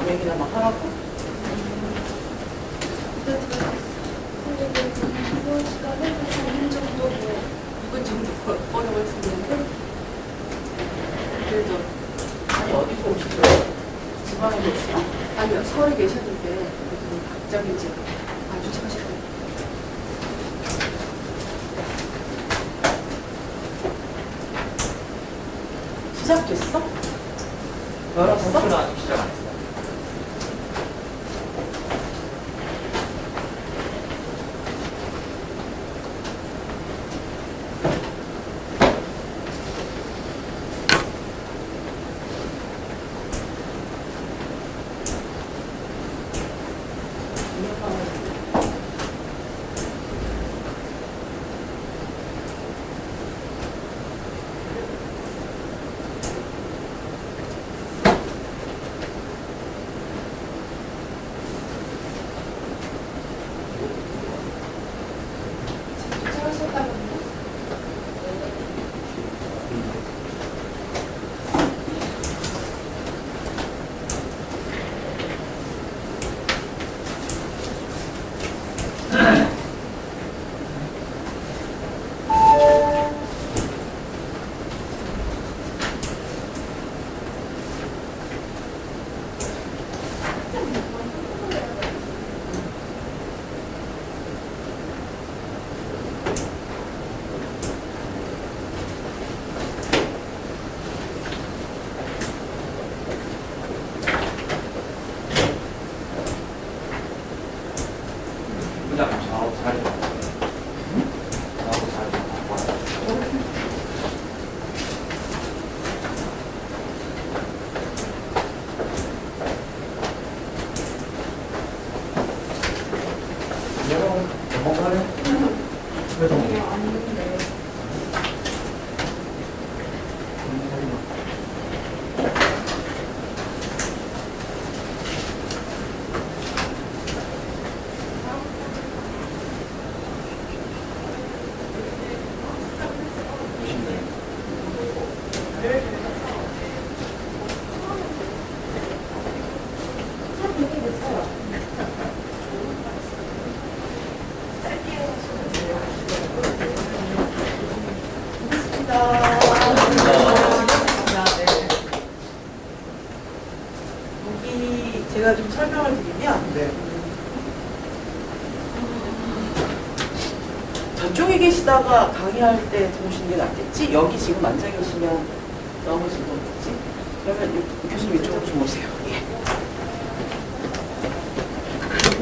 얘기나 막 하라고? 이번 시간에 4분 정도 뭐 6분 정도 걸어볼 수 있는데 그래도 아니 어디서 오셨어요? 지방에 계시나? 아니요 서울에 계셨는데 그래도 갑자기 이제 아주 çalış고 시작됐어? 열었어? 공부는 아직 시작 안 했어요. 도착하셨다고요? 그냥 좌우 자리 바꿔요. 좌우 자리 바꿔요. 여러분, 뭔가요? 왜 더? 아닌데 여기 제가 좀 설명을 드리면 네. 저쪽에 계시다가 강의할 때 들어오시는 게 낫겠지? 여기 지금 앉아 계시면 너무 즐겁겠지? 그러면 교수님 이쪽으로 좀 오세요. 예.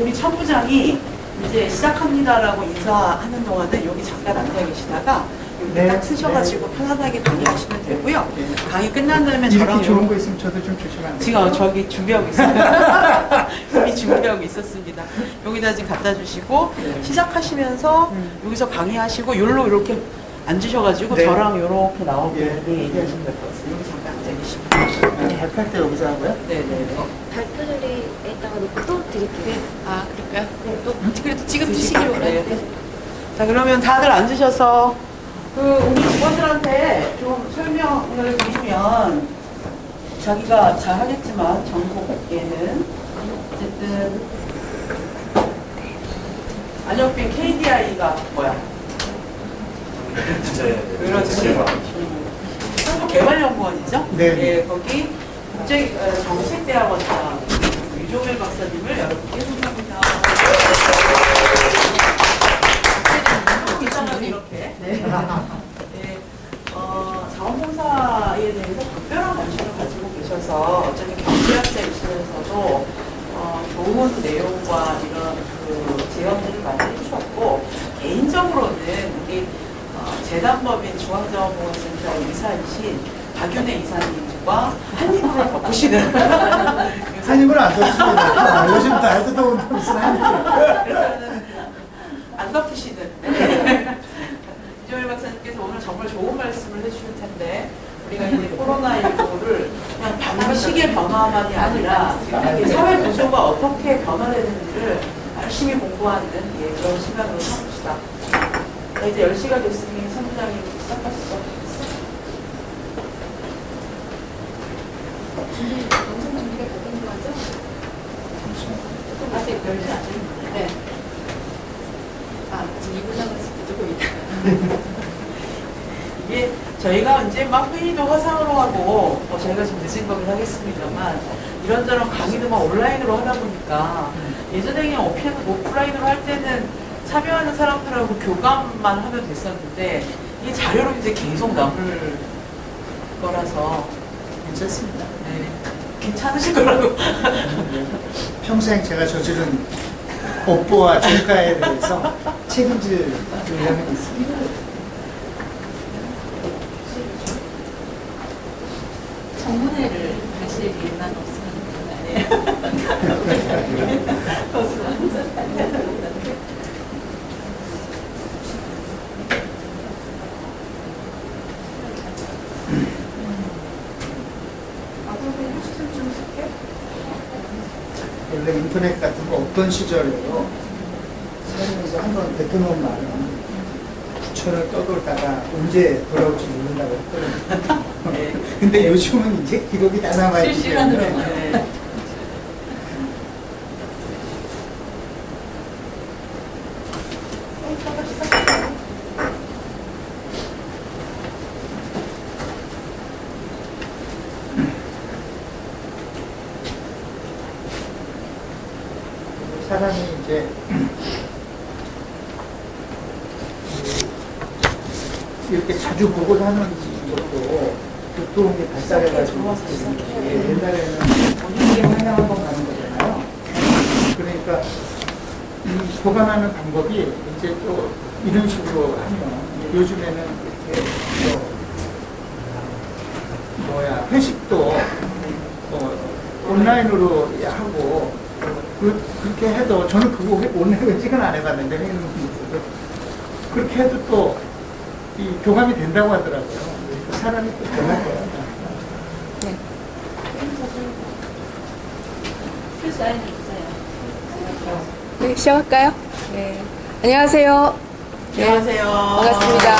우리 천부장이 이제 시작합니다라고 인사하는 동안은 여기 잠깐 앉아 계시다가 여기 네, 딱 쓰셔가지고 편안하게 강의하시면 되고요. 강의 끝난 다음에 이렇게 저랑 좋은 거 있으면 저도 좀 주시면 안 돼요? 지금 저기 준비하고 있습니다. 여기 준비하고 있었습니다. 여기다 지금 갖다 주시고 시작하시면서 여기서 강의하시고 요로 이렇게 앉으셔가지고 네. 저랑 요렇게 나오게 예. 얘기하시면 될 것 같습니다. 여기 잠깐 앉아 계시면. 네, 발표할 때 여기서 하고요? 네네네. 발표 자리에다가 놓고 또 드릴게요. 아, 그럴까요? 네, 또 그래도 지금 드시기로 네. 그래요. 자, 그러면 다들 앉으셔서 우리 직원들한테 좀 설명을 드리면 자기가 잘 하겠지만 전국에는 어쨌든 안역빈 KDI가 뭐야? 그렇지. 개발연구원이죠? 네. 예, 거기 국제정책대학원장 유종일 박사님을 여러분께 소개합니다. 이렇게. 네. 네. 자원봉사에 대해서 특별한 관심을 가지고 계셔서 어쨌든 경제학자이시면서도 좋은 내용과 이런 그 제언들을 많이 해주셨고 개인적으로는 우리 재단법인 중앙자원보건센터의 이사이신 박윤혜 이사님과 한입을 덮으시는 한 입을 안 줬습니다. 요즘 날도 더운데 무슨 한 입을. 안 덮으시는 이종일 박사님께서 오늘 정말 좋은 말씀을 해주실 텐데 우리가 이제 코로나19를 그냥 방식의 변화만이 아니라 사회 구조가 어떻게 변화되는지를 열심히 공부하는 그런 시간으로 삼읍시다. 자, 이제 10시가 됐으니 선부장이 시작하시죠. 준비, 영상 준비가 다 된 거죠? 열지 않습니다. 네. 아, 지금 2분 남았을 때 조금 있다. 이게 저희가 이제 막 회의도 화상으로 하고 저희가 좀 늦은 거긴 하겠습니다만 이런저런 강의도 막 온라인으로 하다 보니까 예전에 그냥 오프라인으로 할 때는 참여하는 사람들하고 교감만 하면 됐었는데 이게 자료로 이제 계속 남을 거라서 괜찮습니다. 네, 괜찮으실 거라고. 평생 제가 저지른 업보와 종가에 대해서 책임질 의향이 있습니다. 정문회를 하실 일만 없으면 원래 인터넷 같은 거 없던 시절에요. 살면서 한번 뱉어놓은 말은 부처를 떠돌다가 언제 돌아올지 모른다고 했거든요. 네. 근데 요즘은 이제 기록이 다 남아있기 실시간으로. 때문에 네. 사람이 이제 이렇게 자주 보고 사는 것도 교통이 발달해가지고 옛날에는 이게 한양 한번 가는 거잖아요. 그러니까 이 교감하는 방법이 이제 또 이런 식으로 하면 요즘에는 이렇게 회식도 온라인으로 하고 그렇게 해도 저는 그거 오늘 회식은 안 해봤는데 그렇게 해도 또 이 교감이 된다고 하더라고요. 사람이 또 변할 거야. 네. 네, 시작할까요? 네. 안녕하세요. 네. 안녕하세요. 반갑습니다.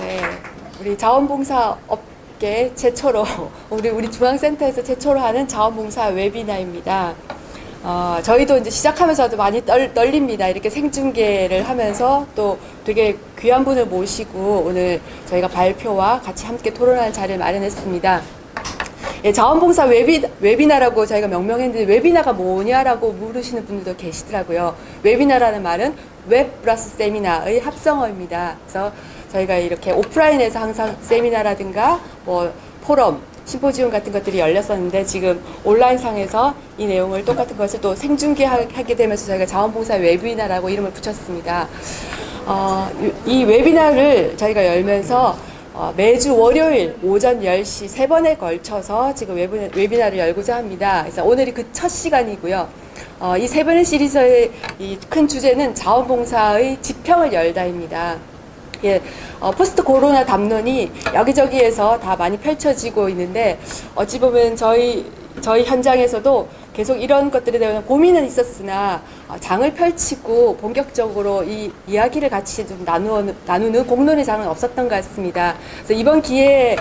네. 우리 자원봉사 업계 최초로, 우리 중앙센터에서 최초로 하는 자원봉사 웨비나입니다. 저희도 이제 시작하면서도 많이 떨립니다. 이렇게 생중계를 하면서 또 되게 귀한 분을 모시고 오늘 저희가 발표와 같이 함께 토론하는 자리를 마련했습니다. 예, 자원봉사 웨비나라고 저희가 명명했는데 웨비나가 뭐냐라고 물으시는 분들도 계시더라고요. 웨비나라는 말은 웹 플러스 세미나의 합성어입니다. 그래서 저희가 이렇게 오프라인에서 항상 세미나라든가 뭐 포럼, 심포지움 같은 것들이 열렸었는데 지금 온라인상에서 이 내용을 똑같은 것을 또 생중계하게 되면서 저희가 자원봉사 웨비나라고 이름을 붙였습니다. 이 웨비나를 저희가 열면서 매주 월요일 오전 10시 3번에 걸쳐서 지금 웨비나를 열고자 합니다. 그래서 오늘이 그 첫 시간이고요. 이 3번의 시리즈의 이 큰 주제는 자원봉사의 지평을 열다입니다. 예, 포스트 코로나 담론이 여기저기에서 다 많이 펼쳐지고 있는데 어찌 보면 저희 현장에서도 계속 이런 것들에 대한 고민은 있었으나 장을 펼치고 본격적으로 이 이야기를 같이 좀 나누는 공론의 장은 없었던 것 같습니다. 그래서 이번 기회에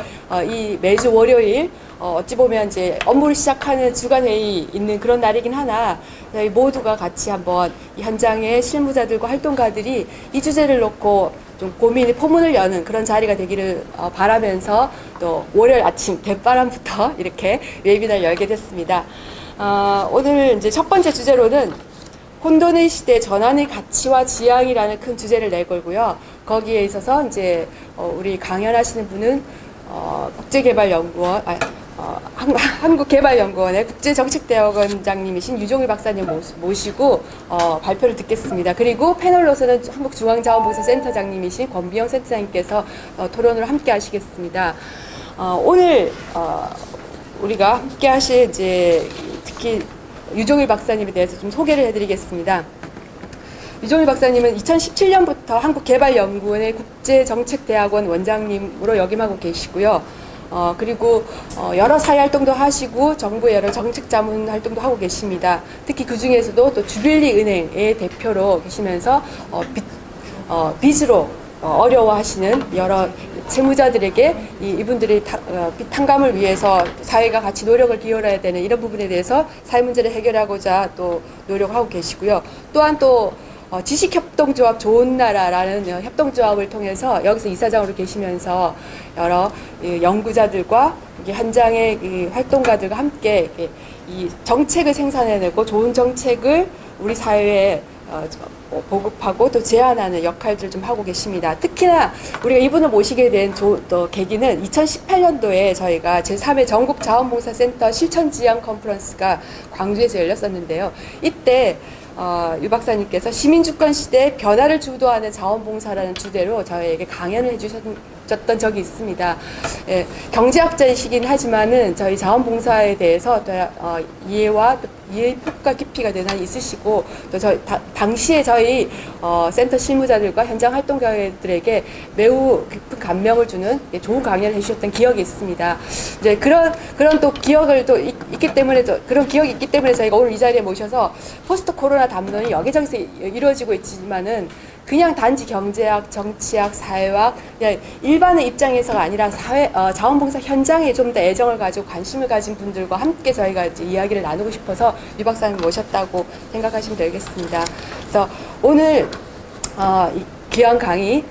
이 매주 월요일 어찌 보면 이제 업무를 시작하는 주간 회의 있는 그런 날이긴 하나 저희 모두가 같이 한번 이 현장의 실무자들과 활동가들이 이 주제를 놓고 좀 고민의 포문을 여는 그런 자리가 되기를 바라면서 또 월요일 아침 대바람부터 이렇게 웨비나를 열게 됐습니다. 오늘 이제 첫 번째 주제로는 혼돈의 시대 전환의 가치와 지향이라는 큰 주제를 내걸고요. 거기에 있어서 이제 우리 강연하시는 분은 국제개발연구원 한국개발연구원의 국제정책대학원장님이신 유종일 박사님 모시고 발표를 듣겠습니다. 그리고 패널로서는 한국중앙자원봉사센터장님이신 권비영 센터장님께서 토론을 함께 하시겠습니다. 오늘 우리가 함께 하실 이제 특히 유종일 박사님에 대해서 좀 소개를 해드리겠습니다. 유종일 박사님은 2017년부터 한국개발연구원의 국제정책대학원 원장님으로 역임하고 계시고요. 그리고 여러 사회 활동도 하시고 정부의 여러 정책 자문 활동도 하고 계십니다. 특히 그 중에서도 또 주빌리 은행의 대표로 계시면서 빚으로 어려워하시는 여러 채무자들에게 이분들이 빚 탕감을 위해서 사회가 같이 노력을 기울여야 되는 이런 부분에 대해서 사회 문제를 해결하고자 또 노력하고 계시고요. 또한 또 지식협동조합 좋은 나라라는 협동조합을 통해서 여기서 이사장으로 계시면서 여러 연구자들과 현장의 활동가들과 함께 이 정책을 생산해내고 좋은 정책을 우리 사회에 보급하고 또 제안하는 역할들을 좀 하고 계십니다. 특히나 우리가 이분을 모시게 된 또 계기는 2018년도에 저희가 제3회 전국 자원봉사센터 실천지향 컨퍼런스가 광주에서 열렸었는데요. 이때 유 박사님께서 시민주권 시대에 변화를 주도하는 자원봉사라는 주제로 저희에게 강연을 해주셨던 적이 있습니다. 예, 경제학자이시긴 하지만은 저희 자원봉사에 대해서 또, 이해와 이해의 폭과 깊이가 대단히 있으시고 또 당시에 저희 센터 실무자들과 현장 활동가들에게 매우 깊은 감명을 주는 좋은 강연을 해주셨던 기억이 있습니다. 이제 그런 또 기억을 또 있기 때문에 그런 기억이 있기 때문에 저희가 오늘 이 자리에 모셔서 포스트 코로나 담론이 여기저기서 이루어지고 있지만은 그냥 단지 경제학, 정치학, 사회학, 그냥 일반의 입장에서가 아니라 자원봉사 현장에 좀 더 애정을 가지고 관심을 가진 분들과 함께 저희가 이제 이야기를 나누고 싶어서 유 박사님 모셨다고 생각하시면 되겠습니다. 그래서 오늘 이 귀한 강의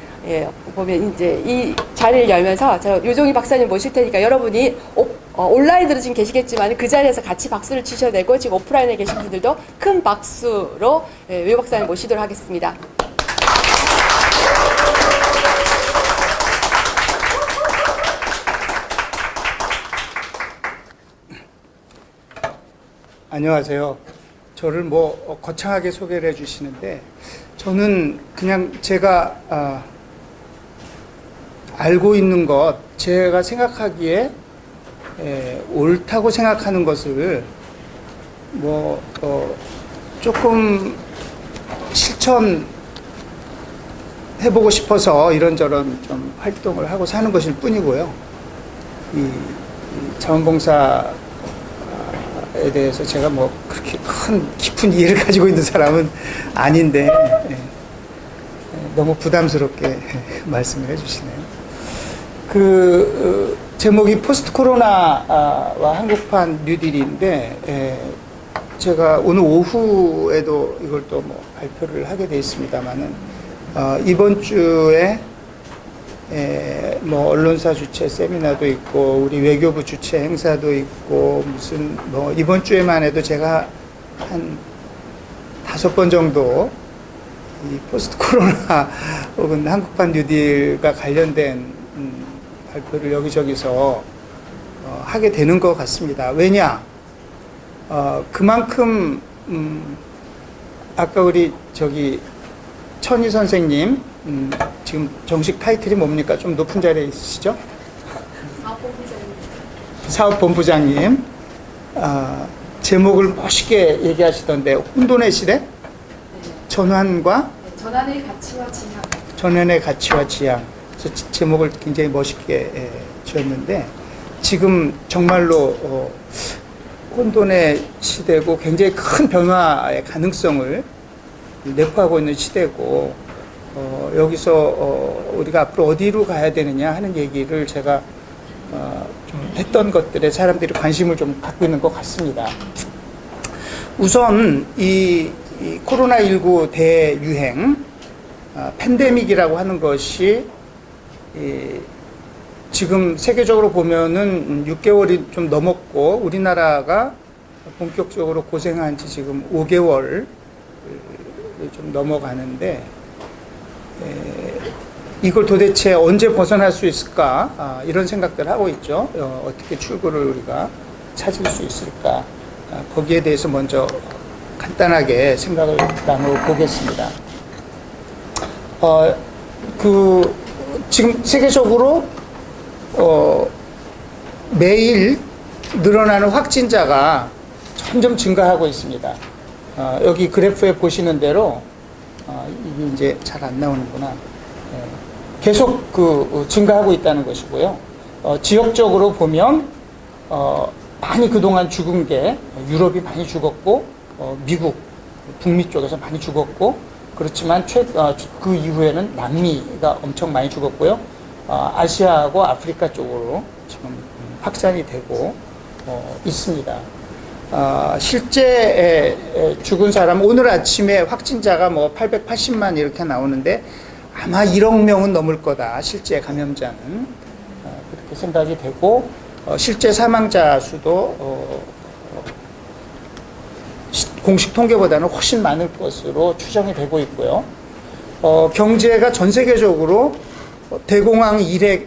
보면 이제 이 자리를 열면서 저 유종희 박사님 모실 테니까 여러분이 온라인으로 지금 계시겠지만 그 자리에서 같이 박수를 치셔야 되고 지금 오프라인에 계신 분들도 큰 박수로 유 박사님 모시도록 하겠습니다. 안녕하세요. 저를 뭐 거창하게 소개를 해주시는데 저는 그냥 제가 알고 있는 것, 제가 생각하기에 옳다고 생각하는 것을 뭐 조금 실천해보고 싶어서 이런저런 좀 활동을 하고 사는 것일 뿐이고요. 이 자원봉사 에 대해서 제가 뭐 그렇게 큰 깊은 이해를 가지고 있는 사람은 아닌데 너무 부담스럽게 말씀을 해주시네요. 제목이 포스트 코로나와 한국판 뉴딜인데 제가 오늘 오후에도 이걸 또 뭐 발표를 하게 돼 있습니다만은 이번 주에 뭐 언론사 주최 세미나도 있고 우리 외교부 주최 행사도 있고 무슨 뭐 이번 주에만 해도 제가 한 5번 정도 이 포스트 코로나 혹은 한국판 뉴딜과 관련된 발표를 여기저기서 하게 되는 것 같습니다. 왜냐? 그만큼 아까 우리 천희 선생님 지금 정식 타이틀이 뭡니까? 좀 높은 자리에 있으시죠? 사업본부장님. 제목을 멋있게 얘기하시던데 혼돈의 시대? 전환과? 전환의 가치와 지향. 전환의 가치와 지향. 제목을 굉장히 멋있게 지었는데 지금 정말로 혼돈의 시대고 굉장히 큰 변화의 가능성을 내포하고 있는 시대고 여기서 우리가 앞으로 어디로 가야 되느냐 하는 얘기를 제가 좀 했던 것들에 사람들이 관심을 좀 갖고 있는 것 같습니다. 우선 이 코로나19 대유행, 팬데믹이라고 하는 것이 지금 세계적으로 보면은 6개월이 좀 넘었고 우리나라가 본격적으로 고생한 지 지금 5개월 좀 넘어가는데 이걸 도대체 언제 벗어날 수 있을까 이런 생각들을 하고 있죠. 어떻게 출구를 우리가 찾을 수 있을까 거기에 대해서 먼저 간단하게 생각을 나눠보겠습니다. 지금 세계적으로 매일 늘어나는 확진자가 점점 증가하고 있습니다. 여기 그래프에 보시는 대로 이게 이제 잘 안 나오는구나. 계속 증가하고 있다는 것이고요. 지역적으로 보면 많이 그동안 죽은 게 유럽이 많이 죽었고 미국 북미 쪽에서 많이 죽었고 그렇지만 그 이후에는 남미가 엄청 많이 죽었고요. 아시아하고 아프리카 쪽으로 지금 확산이 되고 있습니다. 실제 죽은 사람, 오늘 아침에 확진자가 뭐 880만 이렇게 나오는데 아마 1억 명은 넘을 거다, 실제 감염자는. 그렇게 생각이 되고, 실제 사망자 수도 공식 통계보다는 훨씬 많을 것으로 추정이 되고 있고요. 경제가 전 세계적으로 대공황 이래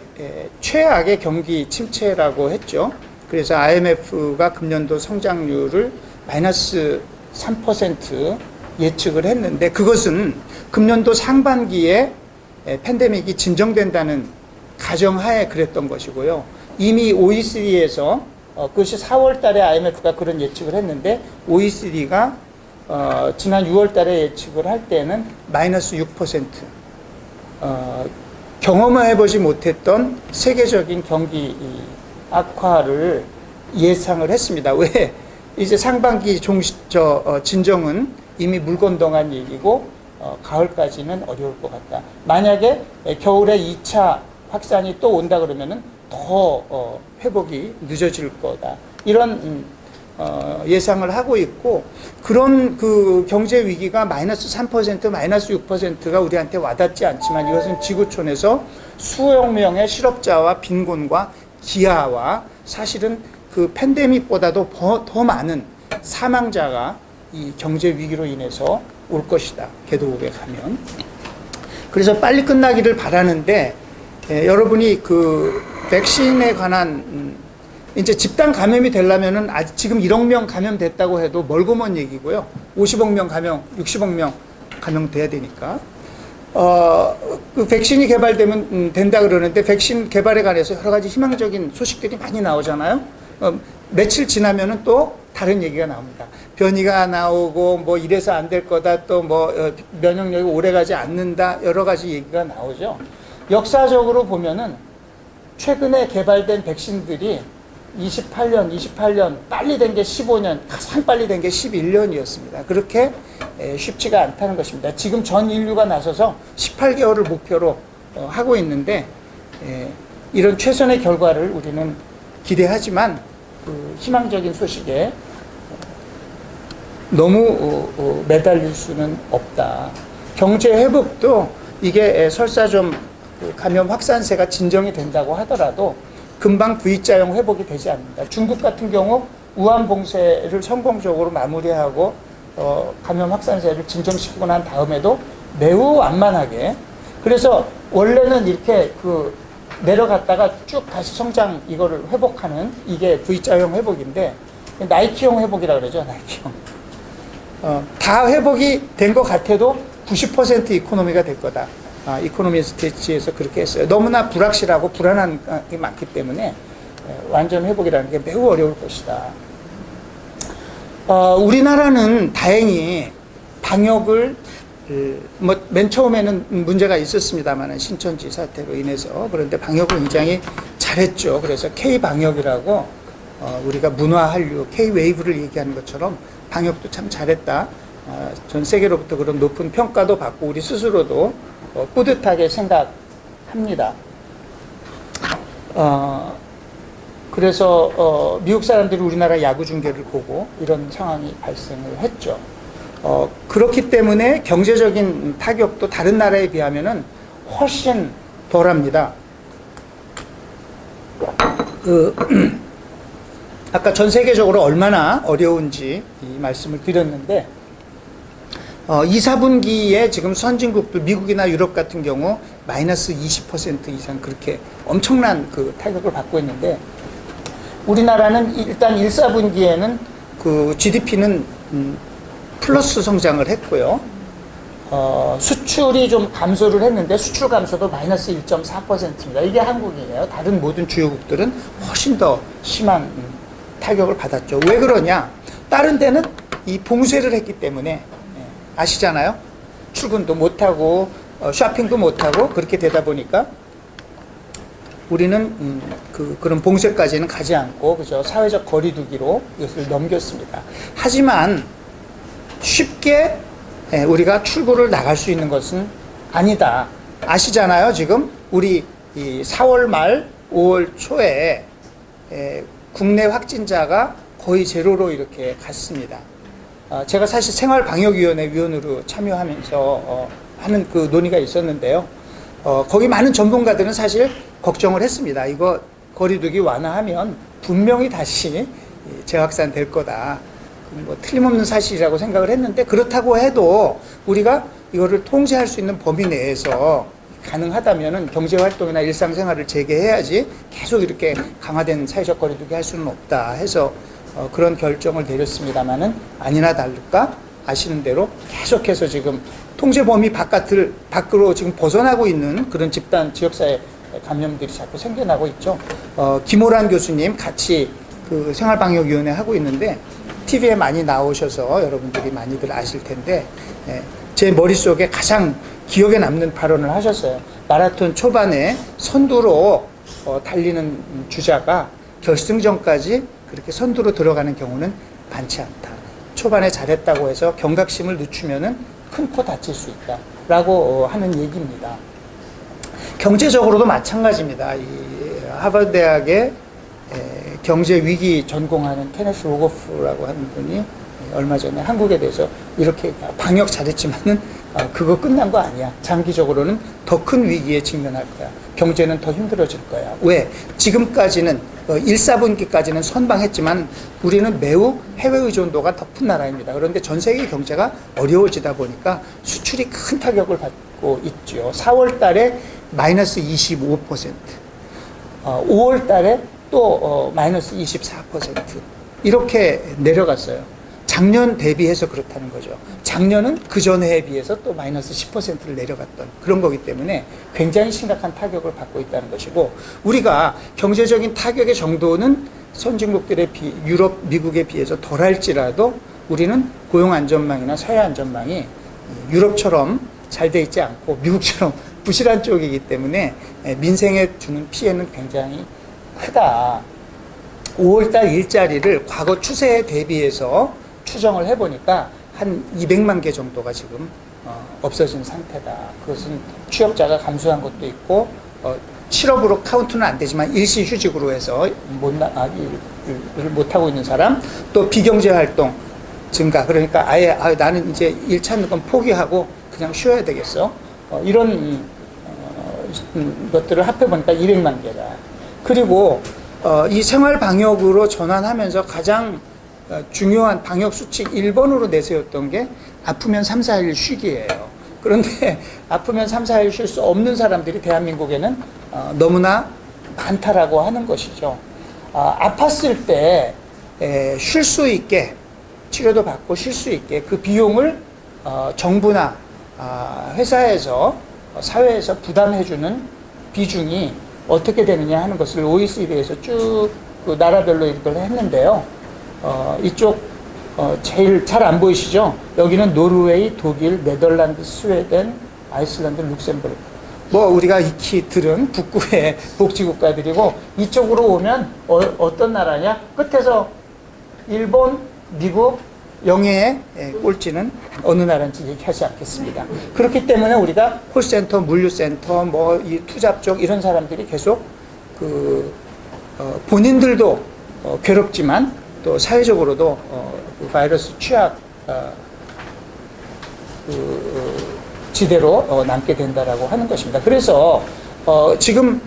최악의 경기 침체라고 했죠. 그래서 IMF가 금년도 성장률을 마이너스 3% 예측을 했는데, 그것은 금년도 상반기에 팬데믹이 진정된다는 가정하에 그랬던 것이고요. 이미 OECD에서 그것이 4월 달에 IMF가 그런 예측을 했는데, OECD가 지난 6월 달에 예측을 할 때는 마이너스 6%, 경험해보지 못했던 세계적인 경기 악화를 예상을 했습니다. 왜? 이제 상반기 진정은 이미 물 건너간 얘기고, 가을까지는 어려울 것 같다. 만약에 겨울에 2차 확산이 또 온다 그러면은 더 회복이 늦어질 거다. 이런 예상을 하고 있고, 그런 그 경제 위기가 마이너스 3%, 마이너스 6%가 우리한테 와닿지 않지만, 이것은 지구촌에서 수억 명의 실업자와 빈곤과 기아와 사실은 그 팬데믹보다도 더 많은 사망자가 이 경제 위기로 인해서 올 것이다, 개도국에 가면. 그래서 빨리 끝나기를 바라는데, 여러분이 그 백신에 관한 이제 집단 감염이 되려면은 아직 지금 1억 명 감염됐다고 해도 멀고 먼 얘기고요. 50억 명 감염, 60억 명 감염돼야 되니까. 그 백신이 개발되면 된다 그러는데, 백신 개발에 관해서 여러 가지 희망적인 소식들이 많이 나오잖아요. 며칠 지나면은 또 다른 얘기가 나옵니다. 변이가 나오고 뭐 이래서 안 될 거다, 또 뭐 면역력이 오래 가지 않는다, 여러 가지 얘기가 나오죠. 역사적으로 보면은 최근에 개발된 백신들이 28년, 빨리 된 게 15년, 가장 빨리 된 게 11년이었습니다. 그렇게 쉽지가 않다는 것입니다. 지금 전 인류가 나서서 18개월을 목표로 하고 있는데, 이런 최선의 결과를 우리는 기대하지만, 그 희망적인 소식에 너무 매달릴 수는 없다. 경제 회복도 이게 설사 좀 감염 확산세가 진정이 된다고 하더라도 금방 V자형 회복이 되지 않는다. 중국 같은 경우 우한 봉쇄를 성공적으로 마무리하고 감염 확산세를 진정시키고 난 다음에도 매우 완만하게, 그래서 원래는 이렇게 그 내려갔다가 쭉 다시 성장 이거를 회복하는, 이게 V자형 회복인데, 나이키형 회복이라 그러죠. 나이키형. 다 회복이 된 것 같아도 90% 이코노미가 될 거다. 이코노미스트치에서 그렇게 했어요. 너무나 불확실하고 불안한 게 많기 때문에 완전 회복이라는 게 매우 어려울 것이다. 우리나라는 다행히 방역을 뭐 맨 처음에는 문제가 있었습니다만, 신천지 사태로 인해서. 그런데 방역을 굉장히 잘했죠. 그래서 K-방역이라고 우리가 문화 한류 K-웨이브를 얘기하는 것처럼 방역도 참 잘했다. 전 세계로부터 그런 높은 평가도 받고 우리 스스로도 뿌듯하게 생각합니다. 그래서 미국 사람들이 우리나라 야구 중계를 보고 이런 상황이 발생을 했죠. 그렇기 때문에 경제적인 타격도 다른 나라에 비하면은 훨씬 덜합니다. 아까 전 세계적으로 얼마나 어려운지 이 말씀을 드렸는데, 2, 4분기에 지금 선진국들, 미국이나 유럽 같은 경우 마이너스 20% 이상 그렇게 엄청난 그 타격을 받고 있는데, 우리나라는 일단 1, 4분기에는 그 GDP는 플러스 성장을 했고요. 수출이 좀 감소를 했는데, 수출 감소도 마이너스 1.4%입니다. 이게 한국이에요. 다른 모든 주요국들은 훨씬 더 심한 타격을 받았죠. 왜 그러냐? 다른 데는 이 봉쇄를 했기 때문에, 아시잖아요. 출근도 못하고 쇼핑도 못하고 그렇게 되다 보니까 우리는 그런 봉쇄까지는 가지 않고, 그죠, 사회적 거리두기로 이것을 넘겼습니다. 하지만 쉽게 우리가 출구를 나갈 수 있는 것은 아니다. 아시잖아요. 지금 우리 이 4월 말 5월 초에 국내 확진자가 거의 제로로 이렇게 갔습니다. 제가 사실 생활방역위원회 위원으로 참여하면서 하는 그 논의가 있었는데요. 거기 많은 전문가들은 사실 걱정을 했습니다. 이거 거리두기 완화하면 분명히 다시 재확산될 거다. 뭐 틀림없는 사실이라고 생각을 했는데, 그렇다고 해도 우리가 이거를 통제할 수 있는 범위 내에서 가능하다면은 경제활동이나 일상생활을 재개해야지 계속 이렇게 강화된 사회적 거리두기 할 수는 없다 해서 그런 결정을 내렸습니다만은, 아니나 다를까 아시는 대로 계속해서 지금 통제 범위 밖으로 지금 벗어나고 있는 그런 집단 지역사회 감염들이 자꾸 생겨나고 있죠. 김호란 교수님 같이 그 생활방역위원회 하고 있는데 TV에 많이 나오셔서 여러분들이 많이들 아실 텐데, 제 머릿속에 가장 기억에 남는 발언을 하셨어요. 마라톤 초반에 선두로 달리는 주자가 결승전까지 그렇게 선두로 들어가는 경우는 많지 않다. 초반에 잘했다고 해서 경각심을 늦추면은 큰 코 다칠 수 있다 라고 하는 얘기입니다. 경제적으로도 마찬가지입니다. 이 하버드 대학의 경제위기 전공하는 케네스 로거프라고 하는 분이 얼마 전에 한국에 대해서 이렇게 방역 잘했지만은 그거 끝난 거 아니야. 장기적으로는 더 큰 위기에 직면할 거야. 경제는 더 힘들어질 거야. 왜? 지금까지는 1, 4분기까지는 선방했지만 우리는 매우 해외 의존도가 높은 나라입니다. 그런데 전 세계 경제가 어려워지다 보니까 수출이 큰 타격을 받고 있죠. 4월 달에 마이너스 25%, 5월 달에 또 마이너스 24% 이렇게 내려갔어요. 작년 대비해서 그렇다는 거죠. 작년은 그 전해에 비해서 또 마이너스 10%를 내려갔던 그런 거기 때문에 굉장히 심각한 타격을 받고 있다는 것이고, 우리가 경제적인 타격의 정도는 선진국들의 유럽, 미국에 비해서 덜할지라도 우리는 고용 안전망이나 사회 안전망이 유럽처럼 잘 돼 있지 않고 미국처럼 부실한 쪽이기 때문에 민생에 주는 피해는 굉장히 크다. 5월달 일자리를 과거 추세에 대비해서 추정을 해보니까 한 200만 개 정도가 지금 없어진 상태다. 그것은 취업자가 감소한 것도 있고, 실업으로 카운트는 안 되지만 일시휴직으로 해서 일을 못하고 있는 사람, 또 비경제활동 증가. 그러니까 아예 나는 이제 일 찾는 건 포기하고 그냥 쉬어야 되겠어. 이런 것들을 합해보니까 200만 개다. 그리고 이 생활방역으로 전환하면서 가장 중요한 방역수칙 1번으로 내세웠던 게 아프면 3, 4일 쉬기예요. 그런데 아프면 3, 4일 쉴 수 없는 사람들이 대한민국에는 너무나 많다라고 하는 것이죠. 아팠을 때 쉴 수 있게, 치료도 받고 쉴 수 있게 그 비용을 정부나 회사에서, 사회에서 부담해주는 비중이 어떻게 되느냐 하는 것을 OECD에서 쭉 그 나라별로 이걸 했는데요. 이쪽 제일 잘 안 보이시죠? 여기는 노르웨이, 독일, 네덜란드, 스웨덴, 아이슬란드, 룩셈부르크. 뭐 우리가 익히 들은 북구의 복지국가들이고, 이쪽으로 오면 어떤 나라냐? 끝에서 일본, 미국, 영해의 꼴찌는 어느 나라인지 얘기하지 않겠습니다. 그렇기 때문에 우리가 콜센터, 물류센터, 뭐 이 투잡 쪽 이런 사람들이 계속 본인들도 괴롭지만 또 사회적으로도 그 바이러스 취약 지대로 남게 된다라고 하는 것입니다. 그래서 지금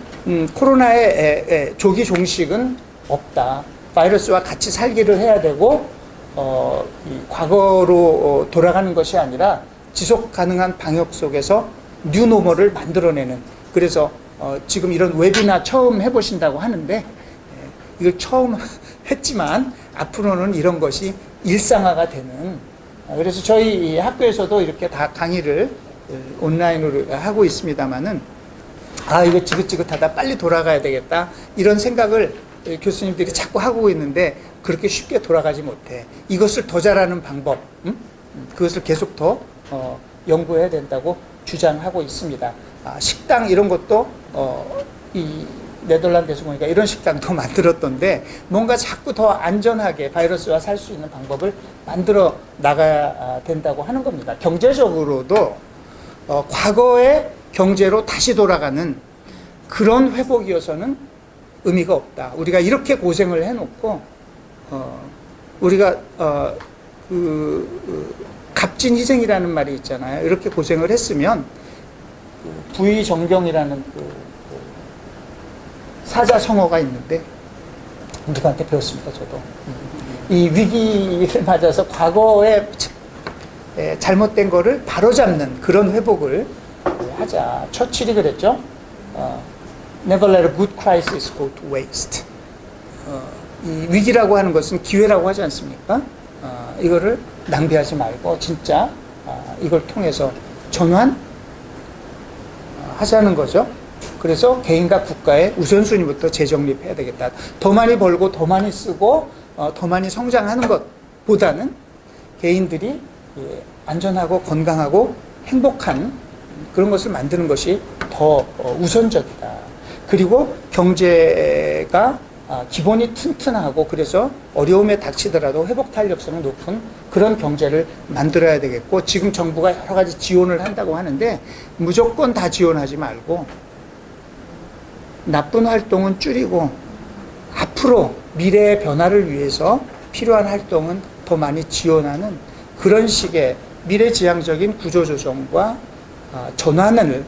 코로나의 조기 종식은 없다. 바이러스와 같이 살기를 해야 되고, 이 과거로 돌아가는 것이 아니라 지속 가능한 방역 속에서 뉴노멀을 만들어내는, 그래서 지금 이런 웨비나 처음 해보신다고 하는데, 이걸 처음 했지만 앞으로는 이런 것이 일상화가 되는, 그래서 저희 학교에서도 이렇게 다 강의를 온라인으로 하고 있습니다만은, 이거 지긋지긋하다, 빨리 돌아가야 되겠다, 이런 생각을 교수님들이 자꾸 하고 있는데 그렇게 쉽게 돌아가지 못해. 이것을 더 잘하는 방법, 그것을 계속 더 연구해야 된다고 주장하고 있습니다. 식당 이런 것도 이 네덜란드에서 보니까 이런 식당도 만들었던데, 뭔가 자꾸 더 안전하게 바이러스와 살 수 있는 방법을 만들어 나가야 된다고 하는 겁니다. 경제적으로도 과거의 경제로 다시 돌아가는 그런 회복이어서는 의미가 없다. 우리가 이렇게 고생을 해놓고 우리가 값진 희생이라는 말이 있잖아요. 이렇게 고생을 했으면 부의정경이라는 사자성어가 있는데 누구한테 배웠습니까? 저도 이 위기를 맞아서 과거에 잘못된 거를 바로잡는 그런 회복을 하자. 처칠이 그랬죠. Never let a good crisis go to waste. 이 위기라고 하는 것은 기회라고 하지 않습니까? 이거를 낭비하지 말고 진짜 이걸 통해서 전환 하자는 거죠. 그래서 개인과 국가의 우선순위부터 재정립해야 되겠다. 더 많이 벌고 더 많이 쓰고 더 많이 성장하는 것보다는 개인들이 안전하고 건강하고 행복한 그런 것을 만드는 것이 더 우선적이다. 그리고 경제가 기본이 튼튼하고 그래서 어려움에 닥치더라도 회복 탄력성이 높은 그런 경제를 만들어야 되겠고, 지금 정부가 여러 가지 지원을 한다고 하는데 무조건 다 지원하지 말고 나쁜 활동은 줄이고 앞으로 미래의 변화를 위해서 필요한 활동은 더 많이 지원하는 그런 식의 미래지향적인 구조조정과 전환을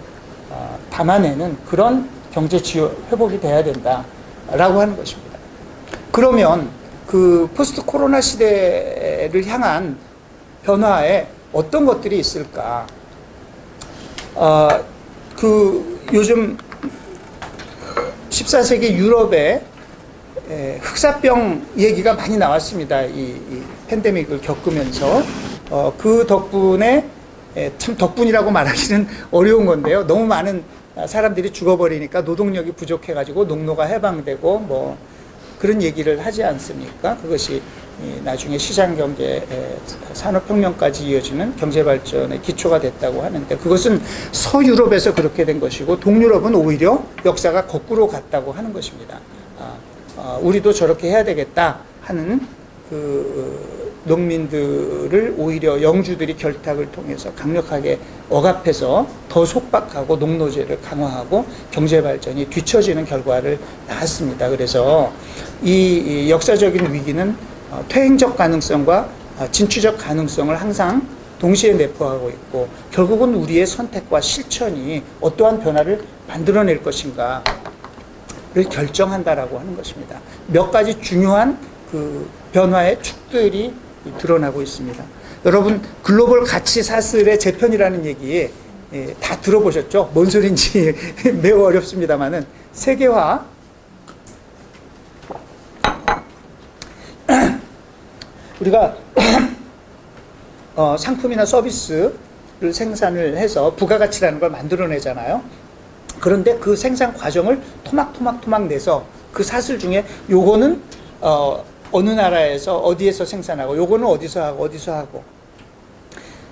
담아내는 그런 경제 지원 회복이 돼야 된다라고 하는 것입니다. 그러면 그 포스트 코로나 시대를 향한 변화에 어떤 것들이 있을까? 요즘 14세기 유럽에 흑사병 얘기가 많이 나왔습니다. 이 팬데믹을 겪으면서 그 덕분에 참 덕분이라고 말하기는 어려운 건데요. 너무 많은 사람들이 죽어버리니까 노동력이 부족해가지고 농노가 해방되고 뭐 그런 얘기를 하지 않습니까? 그것이 나중에 시장경제, 산업혁명까지 이어지는 경제발전의 기초가 됐다고 하는데, 그것은 서유럽에서 그렇게 된 것이고 동유럽은 오히려 역사가 거꾸로 갔다고 하는 것입니다. 우리도 저렇게 해야 되겠다 하는 농민들을 오히려 영주들이 결탁을 통해서 강력하게 억압해서 더 속박하고 농노제를 강화하고 경제발전이 뒤처지는 결과를 낳았습니다. 그래서 이 역사적인 위기는 퇴행적 가능성과 진취적 가능성을 항상 동시에 내포하고 있고, 결국은 우리의 선택과 실천이 어떠한 변화를 만들어낼 것인가를 결정한다라고 하는 것입니다. 몇 가지 중요한 그 변화의 축들이 드러나고 있습니다. 여러분, 글로벌 가치 사슬의 재편이라는 얘기 다 들어보셨죠? 뭔 소린지 매우 어렵습니다만은 세계화, 우리가 상품이나 서비스를 생산을 해서 부가가치라는 걸 만들어내잖아요. 그런데 그 생산 과정을 토막 내서 그 사슬 중에 요거는 어느 나라에서 어디에서 생산하고 요거는 어디서 하고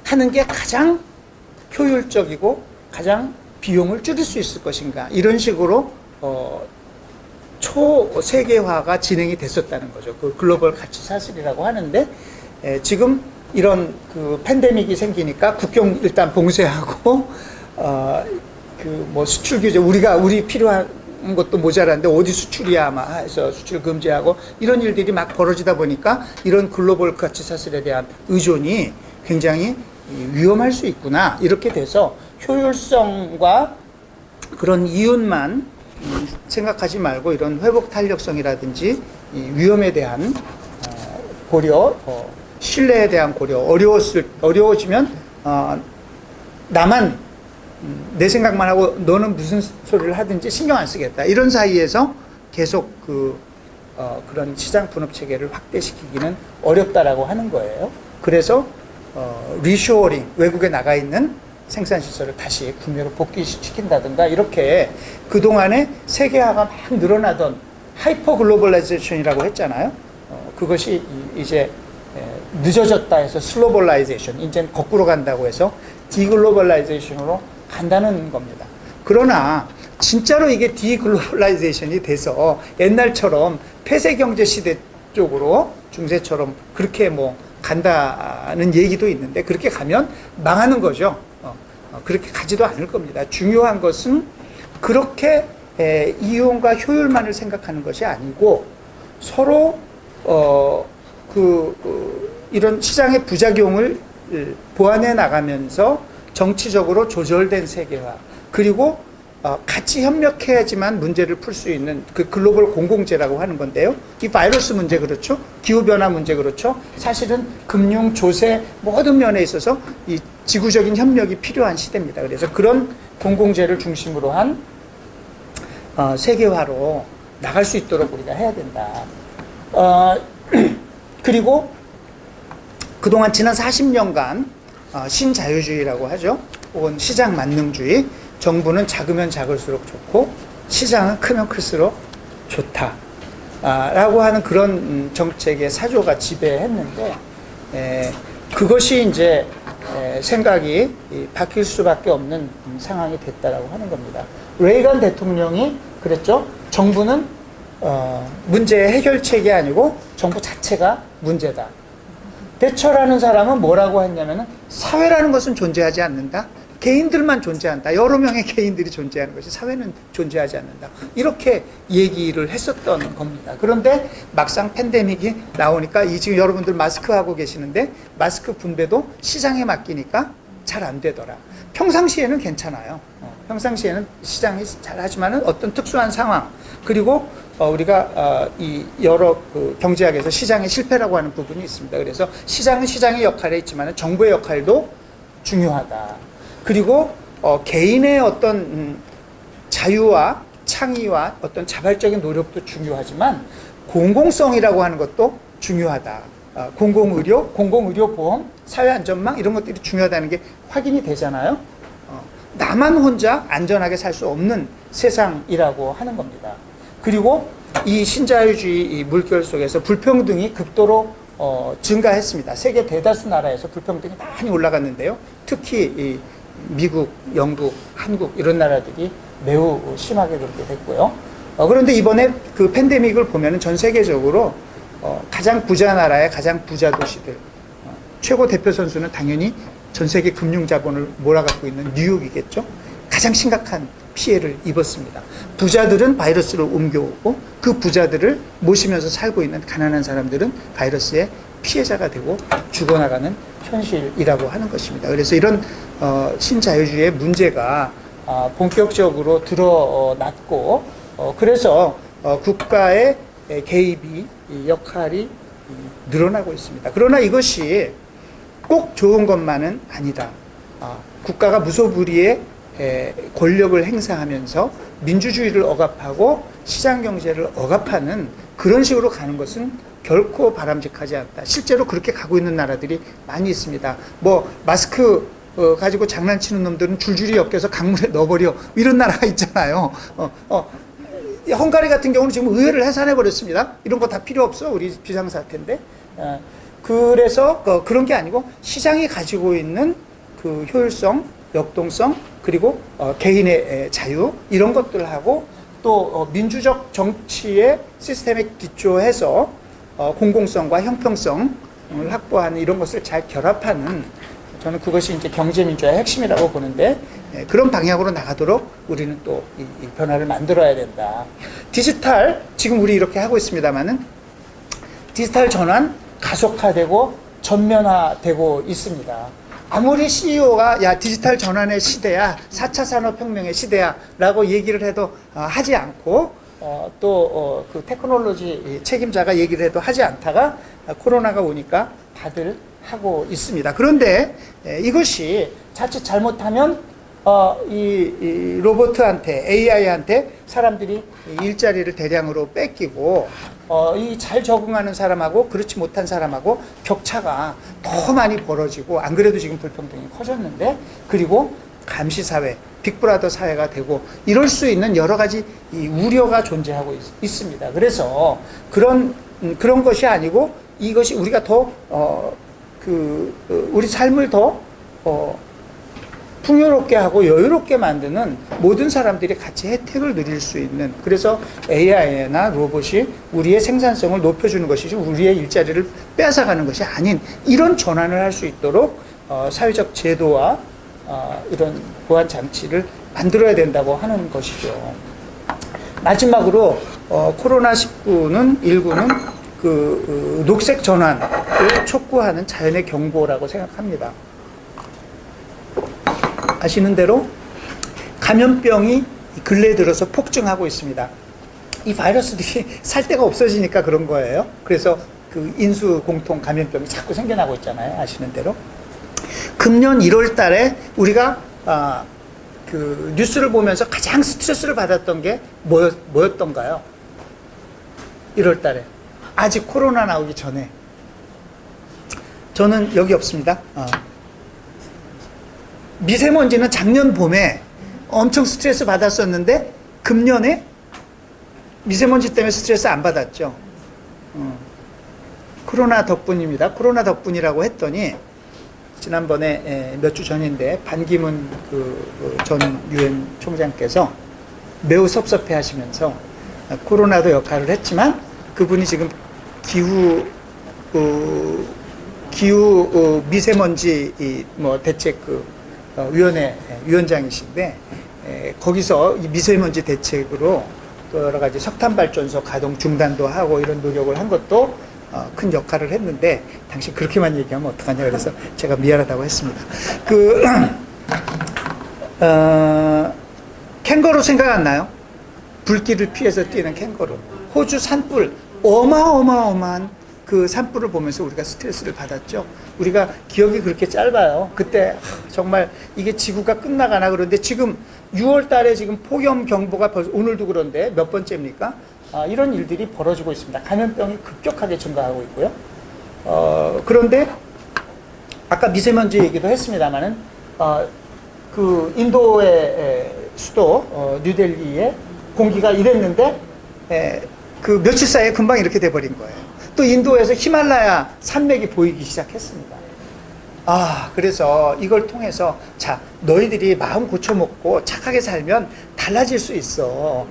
하는 게 가장 효율적이고 가장 비용을 줄일 수 있을 것인가, 이런 식으로 초세계화가 진행이 됐었다는 거죠. 그 글로벌 가치 사슬이라고 하는데, 지금 이런 그 팬데믹이 생기니까 국경 일단 봉쇄하고 뭐 수출 규제, 우리 필요한 것도 모자란데 어디 수출이야 아마 해서 수출 금지하고 이런 일들이 막 벌어지다 보니까 이런 글로벌 가치 사슬에 대한 의존이 굉장히 위험할 수 있구나, 이렇게 돼서 효율성과 그런 이윤만 생각하지 말고 이런 회복 탄력성이라든지 위험에 대한 고려, 신뢰에 대한 고려, 어려워지면 나만 내 생각만 하고 너는 무슨 소리를 하든지 신경 안 쓰겠다, 이런 사이에서 계속 그런 시장 분업 체계를 확대시키기는 어렵다라고 하는 거예요. 그래서 리쇼어링, 외국에 나가 있는 생산 시설을 다시 국내로 복귀시킨다든가, 이렇게 그동안에 세계화가 막 늘어나던 하이퍼 글로벌라이제이션이라고 했잖아요. 그것이 이제 늦어졌다 해서 슬로벌라이제이션, 이제 거꾸로 간다고 해서 디글로벌라이제이션으로 간다는 겁니다. 그러나 진짜로 이게 디글로벌라이제이션이 돼서 옛날처럼 폐쇄경제 시대 쪽으로 중세처럼 그렇게 뭐 간다는 얘기도 있는데, 그렇게 가면 망하는 거죠. 그렇게 가지도 않을 겁니다. 중요한 것은 그렇게 이용과 효율만을 생각하는 것이 아니고 서로 이런 시장의 부작용을 보완해 나가면서 정치적으로 조절된 세계화, 그리고 같이 협력해야지만 문제를 풀 수 있는 그 글로벌 공공재라고 하는 건데요. 이 바이러스 문제 그렇죠. 기후변화 문제 그렇죠. 사실은 금융, 조세 모든 면에 있어서 이 지구적인 협력이 필요한 시대입니다. 그래서 그런 공공재를 중심으로 한 세계화로 나갈 수 있도록 우리가 해야 된다. 그리고 그동안 지난 40년간 신자유주의라고 하죠. 혹은 시장 만능주의. 정부는 작으면 작을수록 좋고 시장은 크면 클수록 좋다. 라고 하는 그런 정책의 사조가 지배했는데 그것이 이제 생각이 바뀔 수밖에 없는 상황이 됐다라고 하는 겁니다. 레이건 대통령이 그랬죠. 정부는 문제의 해결책이 아니고 정부 자체가 문제다. 대처라는 사람은 뭐라고 했냐면은 사회라는 것은 존재하지 않는다. 개인들만 존재한다. 여러 명의 개인들이 존재하는 것이 사회는 존재하지 않는다. 이렇게 얘기를 했었던 겁니다. 그런데 막상 팬데믹이 나오니까 지금 여러분들 마스크 하고 계시는데 마스크 분배도 시장에 맡기니까 잘 안 되더라. 평상시에는 괜찮아요. 평상시에는 시장이 잘하지만은 어떤 특수한 상황, 그리고 우리가 이 여러 경제학에서 시장의 실패라고 하는 부분이 있습니다. 그래서 시장은 시장의 역할에 있지만은 정부의 역할도 중요하다. 그리고 개인의 어떤 자유와 창의와 어떤 자발적인 노력도 중요하지만 공공성이라고 하는 것도 중요하다. 공공의료, 공공의료보험, 사회안전망 이런 것들이 중요하다는 게 확인이 되잖아요. 나만 혼자 안전하게 살 수 없는 세상이라고 하는 겁니다. 그리고 이 신자유주의 이 물결 속에서 불평등이 극도로 증가했습니다. 세계 대다수 나라에서 불평등이 많이 올라갔는데요. 특히 이 미국, 영국, 한국 이런 나라들이 매우 심하게 그렇게 됐고요. 그런데 이번에 그 팬데믹을 보면은 전 세계적으로 가장 부자 나라의 가장 부자 도시들, 최고 대표 선수는 당연히 전 세계 금융 자본을 몰아갖고 있는 뉴욕이겠죠. 가장 심각한 피해를 입었습니다. 부자들은 바이러스를 옮겨오고 그 부자들을 모시면서 살고 있는 가난한 사람들은 바이러스의 피해자가 되고 죽어나가는 현실이라고 하는 것입니다. 그래서 이런 신자유주의의 문제가 본격적으로 드러났고 그래서 국가의 개입이 역할이 늘어나고 있습니다. 그러나 이것이 꼭 좋은 것만은 아니다. 국가가 무소불위의 권력을 행사하면서 민주주의를 억압하고 시장경제를 억압하는 그런 식으로 가는 것은 결코 바람직하지 않다. 실제로 그렇게 가고 있는 나라들이 많이 있습니다. 뭐 마스크 가지고 장난치는 놈들은 줄줄이 엮여서 강물에 넣어버려 이런 나라가 있잖아요. 헝가리 같은 경우는 지금 의회를 해산해버렸습니다. 이런 거 다 필요 없어. 우리 비상사태인데. 그래서 그런 게 아니고 시장이 가지고 있는 그 효율성, 역동성, 그리고 개인의 자유 이런 것들하고 또 민주적 정치의 시스템에 기초해서 공공성과 형평성을 확보하는 이런 것을 잘 결합하는, 저는 그것이 이제 경제민주화의 핵심이라고 보는데 그런 방향으로 나가도록 우리는 또 이 변화를 만들어야 된다. 디지털 지금 우리 이렇게 하고 있습니다만은 디지털 전환 가속화되고 전면화되고 있습니다. 아무리 CEO가 야 디지털 전환의 시대야, 4차 산업혁명의 시대야 라고 얘기를 해도 하지 않고 또 그 테크놀로지 책임자가 얘기를 해도 하지 않다가 코로나가 오니까 다들 하고 있습니다. 그런데 이것이 자칫 잘못하면 이 로봇한테, AI한테 사람들이 일자리를 대량으로 뺏기고 이 잘 적응하는 사람하고 그렇지 못한 사람하고 격차가 더 많이 벌어지고, 안 그래도 지금 불평등이 커졌는데, 그리고 감시사회, 빅브라더 사회가 되고 이럴 수 있는 여러 가지 이 우려가 존재하고 있습니다. 그래서 그런 것이 아니고 이것이 우리가 더 우리 삶을 더 풍요롭게 하고 여유롭게 만드는, 모든 사람들이 같이 혜택을 누릴 수 있는, 그래서 AI나 로봇이 우리의 생산성을 높여주는 것이지 우리의 일자리를 빼앗아가는 것이 아닌 이런 전환을 할 수 있도록 사회적 제도와 이런 보안 장치를 만들어야 된다고 하는 것이죠. 마지막으로 코로나19는 그 녹색 전환을 촉구하는 자연의 경고라고 생각합니다. 아시는 대로 감염병이 근래에 들어서 폭증하고 있습니다. 이 바이러스들이 살 데가 없어지니까 그런 거예요. 그래서 그 인수 공통 감염병이 자꾸 생겨나고 있잖아요. 아시는 대로. 금년 1월 달에 우리가 그 뉴스를 보면서 가장 스트레스를 받았던 게 뭐였던가요? 1월 달에. 아직 코로나 나오기 전에. 저는 여기 없습니다. 미세먼지는 작년 봄에 엄청 스트레스 받았었는데 금년에 미세먼지 때문에 스트레스 안 받았죠. 코로나 덕분입니다. 코로나 덕분이라고 했더니 지난번에 몇 주 전인데 반기문 전 유엔 총장께서 매우 섭섭해 하시면서 코로나도 역할을 했지만 그분이 지금 기후 미세먼지 대책 위원회 위원장이신데 거기서 이 미세먼지 대책으로 또 여러 가지 석탄 발전소 가동 중단도 하고 이런 노력을 한 것도 큰 역할을 했는데 당신 그렇게만 얘기하면 어떡하냐 그래서 제가 미안하다고 했습니다. 캥거루 생각 안 나요? 불길을 피해서 뛰는 캥거루. 호주 산불 어마어마한 그 산불을 보면서 우리가 스트레스를 받았죠. 우리가 기억이 그렇게 짧아요. 그때 정말 이게 지구가 끝나가나 그런데 지금 6월 달에 지금 폭염 경보가 벌써 오늘도 그런데 몇 번째입니까? 이런 일들이 벌어지고 있습니다. 감염병이 급격하게 증가하고 있고요. 그런데 아까 미세먼지 얘기도 했습니다만은 그 인도의 수도 뉴델리의 공기가 이랬는데 그 며칠 사이에 금방 이렇게 돼버린 거예요. 또 인도에서 히말라야 산맥이 보이기 시작했습니다. 그래서 이걸 통해서 자 너희들이 마음 고쳐먹고 착하게 살면 달라질 수 있어.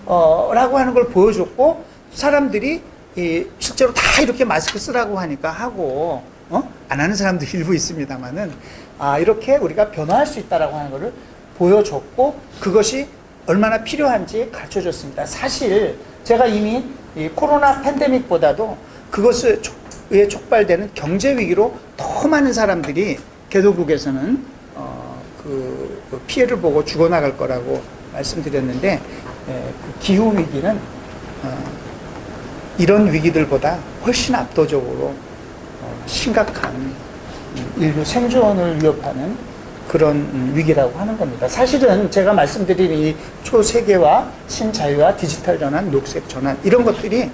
라고 하는 걸 보여줬고 사람들이 실제로 다 이렇게 마스크 쓰라고 하니까 하고 안 하는 사람도 일부 있습니다만은 이렇게 우리가 변화할 수 있다라고 하는 것을 보여줬고 그것이 얼마나 필요한지 가르쳐줬습니다. 사실 제가 이미 이 코로나 팬데믹보다도 그것에 촉발되는 경제 위기로 더 많은 사람들이 개도국에서는 그 피해를 보고 죽어나갈 거라고 말씀드렸는데 그 기후 위기는 이런 위기들보다 훨씬 압도적으로 심각한 인류 생존을 위협하는 그런 위기라고 하는 겁니다. 사실은 제가 말씀드린 이 초세계화, 신자유화, 디지털 전환, 녹색 전환 이런 것들이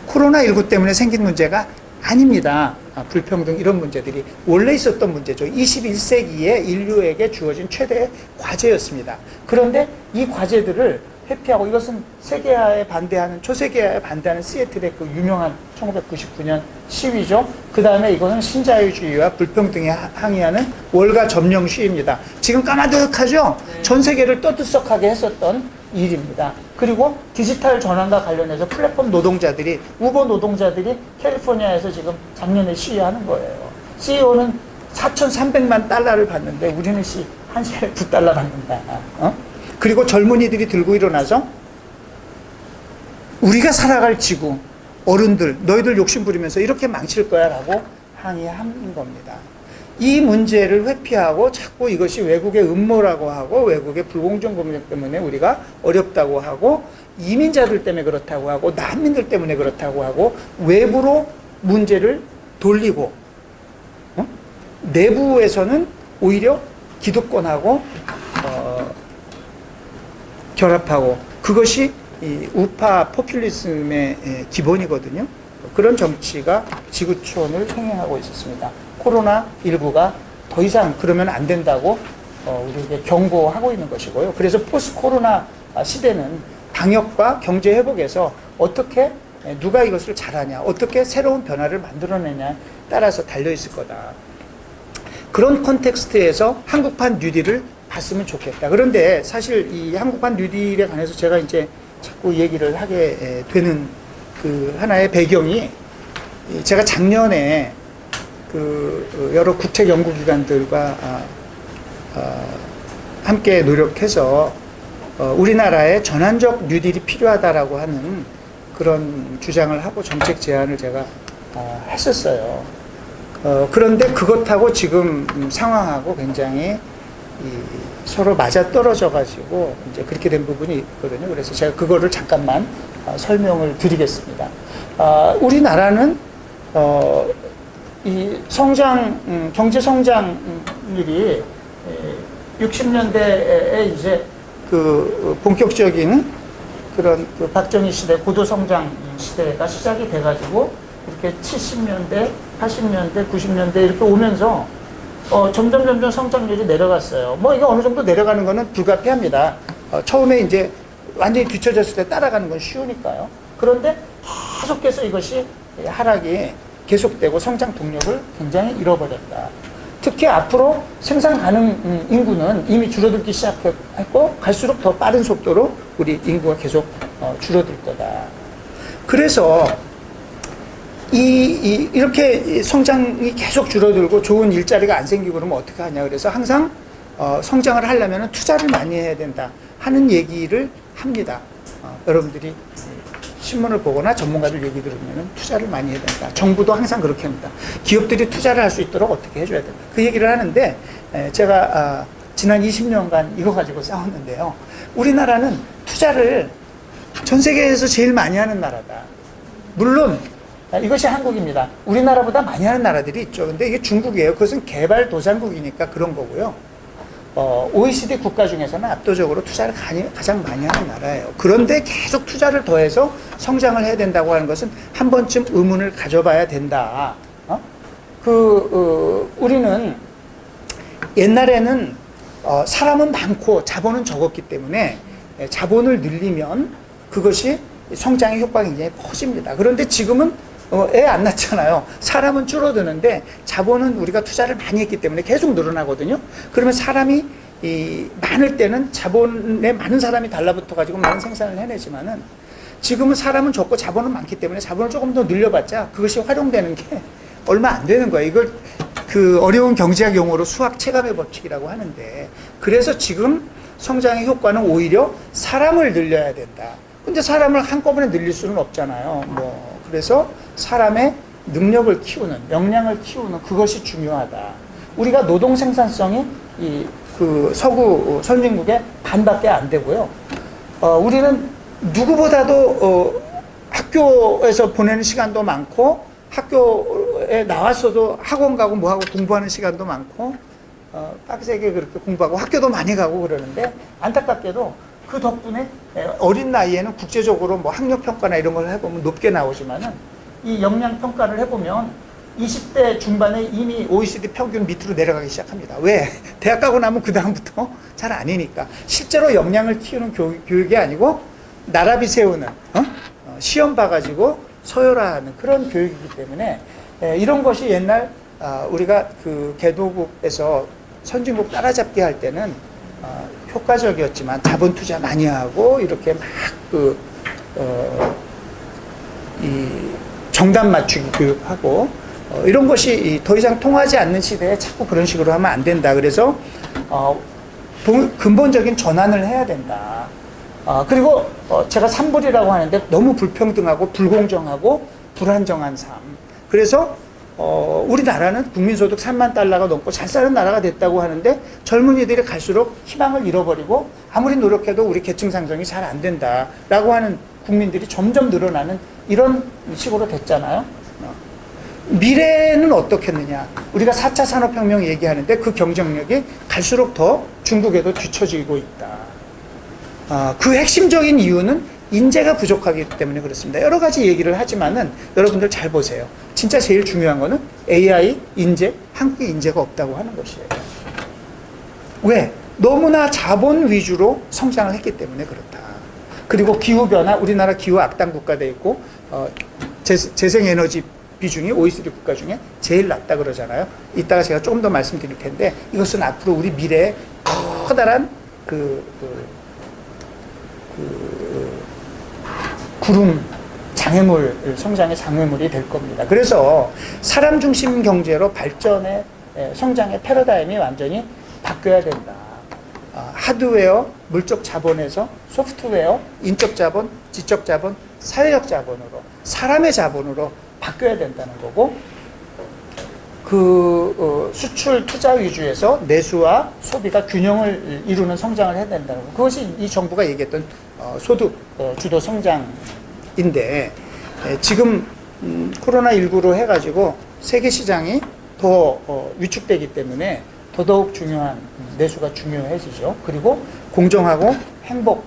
코로나19 때문에 생긴 문제가 아닙니다. 불평등 이런 문제들이 원래 있었던 문제죠. 21세기에 인류에게 주어진 최대의 과제였습니다. 그런데 이 과제들을 회피하고 이것은 세계화에 반대하는 초세계화에 반대하는 시애틀의 그 유명한 1999년 시위죠. 그 다음에 이거는 신자유주의와 불평등에 항의하는 월가 점령 시위입니다. 지금 까마득하죠? 전 세계를 떠들썩하게 했었던 일입니다. 그리고 디지털 전환과 관련해서 플랫폼 노동자들이 우버 노동자들이 캘리포니아에서 지금 작년에 시위하는 거예요. CEO는 4,300만 달러를 받는데 우리는 한 시간에 9달러 받는다. 그리고 젊은이들이 들고 일어나서 우리가 살아갈 지구, 어른들, 너희들 욕심 부리면서 이렇게 망칠 거야 라고 항의하는 겁니다. 이 문제를 회피하고 자꾸 이것이 외국의 음모라고 하고 외국의 불공정 검역 때문에 우리가 어렵다고 하고 이민자들 때문에 그렇다고 하고 난민들 때문에 그렇다고 하고 외부로 문제를 돌리고 내부에서는 오히려 기득권하고 결합하고 그것이 이 우파 포퓰리즘의 기본이거든요. 그런 정치가 지구촌을 행행하고 있었습니다. 코로나19가 더 이상 그러면 안 된다고 우리에게 경고하고 있는 것이고요. 그래서 포스트 코로나 시대는 방역과 경제 회복에서 어떻게 누가 이것을 잘하냐, 어떻게 새로운 변화를 만들어내냐에 따라서 달려있을 거다. 그런 컨텍스트에서 한국판 뉴딜을 봤으면 좋겠다. 그런데 사실 이 한국판 뉴딜에 관해서 제가 이제 자꾸 얘기를 하게 되는 그 하나의 배경이 제가 작년에 그 여러 국책 연구기관들과 함께 노력해서 우리나라에 전환적 뉴딜이 필요하다라고 하는 그런 주장을 하고 정책 제안을 제가 했었어요. 그런데 그것하고 지금 상황하고 굉장히 서로 맞아 떨어져 가지고 이제 그렇게 된 부분이 있거든요. 그래서 제가 그거를 잠깐만 설명을 드리겠습니다. 우리나라는 이 성장 경제 성장률이 60년대에 이제 그 본격적인 그런 그 박정희 시대 고도 성장 시대가 시작이 돼가지고 이렇게 70년대, 80년대, 90년대 이렇게 오면서 점점 성장률이 내려갔어요. 뭐 이게 어느 정도 내려가는 거는 불가피합니다. 처음에 이제 완전히 뒤처졌을 때 따라가는 건 쉬우니까요. 그런데 계속해서 이것이 하락이 계속되고 성장 동력을 굉장히 잃어버렸다. 특히 앞으로 생산 가능 인구는 이미 줄어들기 시작했고 갈수록 더 빠른 속도로 우리 인구가 계속 줄어들 거다. 그래서 이렇게 성장이 계속 줄어들고 좋은 일자리가 안 생기고 그러면 어떻게 하냐. 그래서 항상 성장을 하려면 투자를 많이 해야 된다 하는 얘기를 합니다. 여러분들이 신문을 보거나 전문가들 얘기 들으면 투자를 많이 해야 된다. 정부도 항상 그렇게 합니다. 기업들이 투자를 할 수 있도록 어떻게 해줘야 된다. 그 얘기를 하는데 제가 지난 20년간 이거 가지고 싸웠는데요. 우리나라는 투자를 전 세계에서 제일 많이 하는 나라다. 물론 이것이 한국입니다. 우리나라보다 많이 하는 나라들이 있죠. 근데 이게 중국이에요. 그것은 개발도상국이니까 그런 거고요. OECD 국가 중에서는 압도적으로 투자를 가장 많이 하는 나라예요. 그런데 계속 투자를 더해서 성장을 해야 된다고 하는 것은 한 번쯤 의문을 가져봐야 된다. 우리는 옛날에는 사람은 많고 자본은 적었기 때문에 자본을 늘리면 그것이 성장의 효과가 굉장히 커집니다. 그런데 지금은 애 안 낳잖아요. 사람은 줄어드는데 자본은 우리가 투자를 많이 했기 때문에 계속 늘어나거든요. 그러면 사람이 많을 때는 자본에 많은 사람이 달라붙어 가지고 많은 생산을 해내지만은 지금은 사람은 적고 자본은 많기 때문에 자본을 조금 더 늘려봤자 그것이 활용되는 게 얼마 안 되는 거예요. 이걸 그 어려운 경제학 용어로 수학 체감의 법칙이라고 하는데, 그래서 지금 성장의 효과는 오히려 사람을 늘려야 된다. 근데 사람을 한꺼번에 늘릴 수는 없잖아요. 그래서 사람의 능력을 키우는, 역량을 키우는 그것이 중요하다. 우리가 노동 생산성이 그 서구 선진국의 반밖에 안 되고요. 우리는 누구보다도 학교에서 보내는 시간도 많고 학교에 나왔어도 학원 가고 뭐하고 공부하는 시간도 많고 빡세게 그렇게 공부하고 학교도 많이 가고 그러는데, 안타깝게도 그 덕분에 어린 나이에는 국제적으로 뭐 학력평가나 이런 걸 해보면 높게 나오지만은 이 역량평가를 해보면 20대 중반에 이미 OECD 평균 밑으로 내려가기 시작합니다. 왜? 대학 가고 나면 그 다음부터 잘 아니니까. 실제로 역량을 키우는 교육이 아니고 나라비 세우는 시험 봐가지고 서열화하는 그런 교육이기 때문에 이런 것이 옛날 우리가 그 개도국에서 선진국 따라잡기 할 때는 효과적이었지만 자본 투자 많이 하고 이렇게 막 이 정답 맞추기 교육하고 이런 것이 더 이상 통하지 않는 시대에 자꾸 그런 식으로 하면 안 된다. 그래서 근본적인 전환을 해야 된다. 그리고 제가 삼불이라고 하는데 너무 불평등하고 불공정하고 불안정한 삶. 그래서 우리나라는 국민소득 3만 달러가 넘고 잘 사는 나라가 됐다고 하는데 젊은이들이 갈수록 희망을 잃어버리고 아무리 노력해도 우리 계층 상승이 잘 안 된다라고 하는 국민들이 점점 늘어나는 이런 식으로 됐잖아요. 미래는 어떻겠느냐. 우리가 4차 산업혁명 얘기하는데 그 경쟁력이 갈수록 더 중국에도 뒤처지고 있다. 그 핵심적인 이유는 인재가 부족하기 때문에 그렇습니다. 여러 가지 얘기를 하지만은 여러분들 잘 보세요. 진짜 제일 중요한 거는 AI, 인재, 한국에 인재가 없다고 하는 것이에요. 왜? 너무나 자본 위주로 성장을 했기 때문에 그렇다. 그리고 기후변화, 우리나라 기후 악당 국가돼 있고 재생에너지 비중이 OECD 국가 중에 제일 낮다 그러잖아요. 이따가 제가 조금 더 말씀드릴 텐데 이것은 앞으로 우리 미래에 커다란 구름 장애물, 성장의 장애물이 될 겁니다. 그래서 사람 중심 경제로 발전의 성장의 패러다임이 완전히 바뀌어야 된다. 하드웨어, 물적 자본에서 소프트웨어, 인적 자본, 지적 자본, 사회적 자본으로, 사람의 자본으로 바뀌어야 된다는 거고, 수출 투자 위주에서 내수와 소비가 균형을 이루는 성장을 해야 된다는 거. 그것이 이 정부가 얘기했던 소득 주도 성장인데, 지금 코로나19로 해가지고 세계 시장이 더 위축되기 때문에 더더욱 중요한 내수가 중요해지죠. 그리고 공정하고 행복한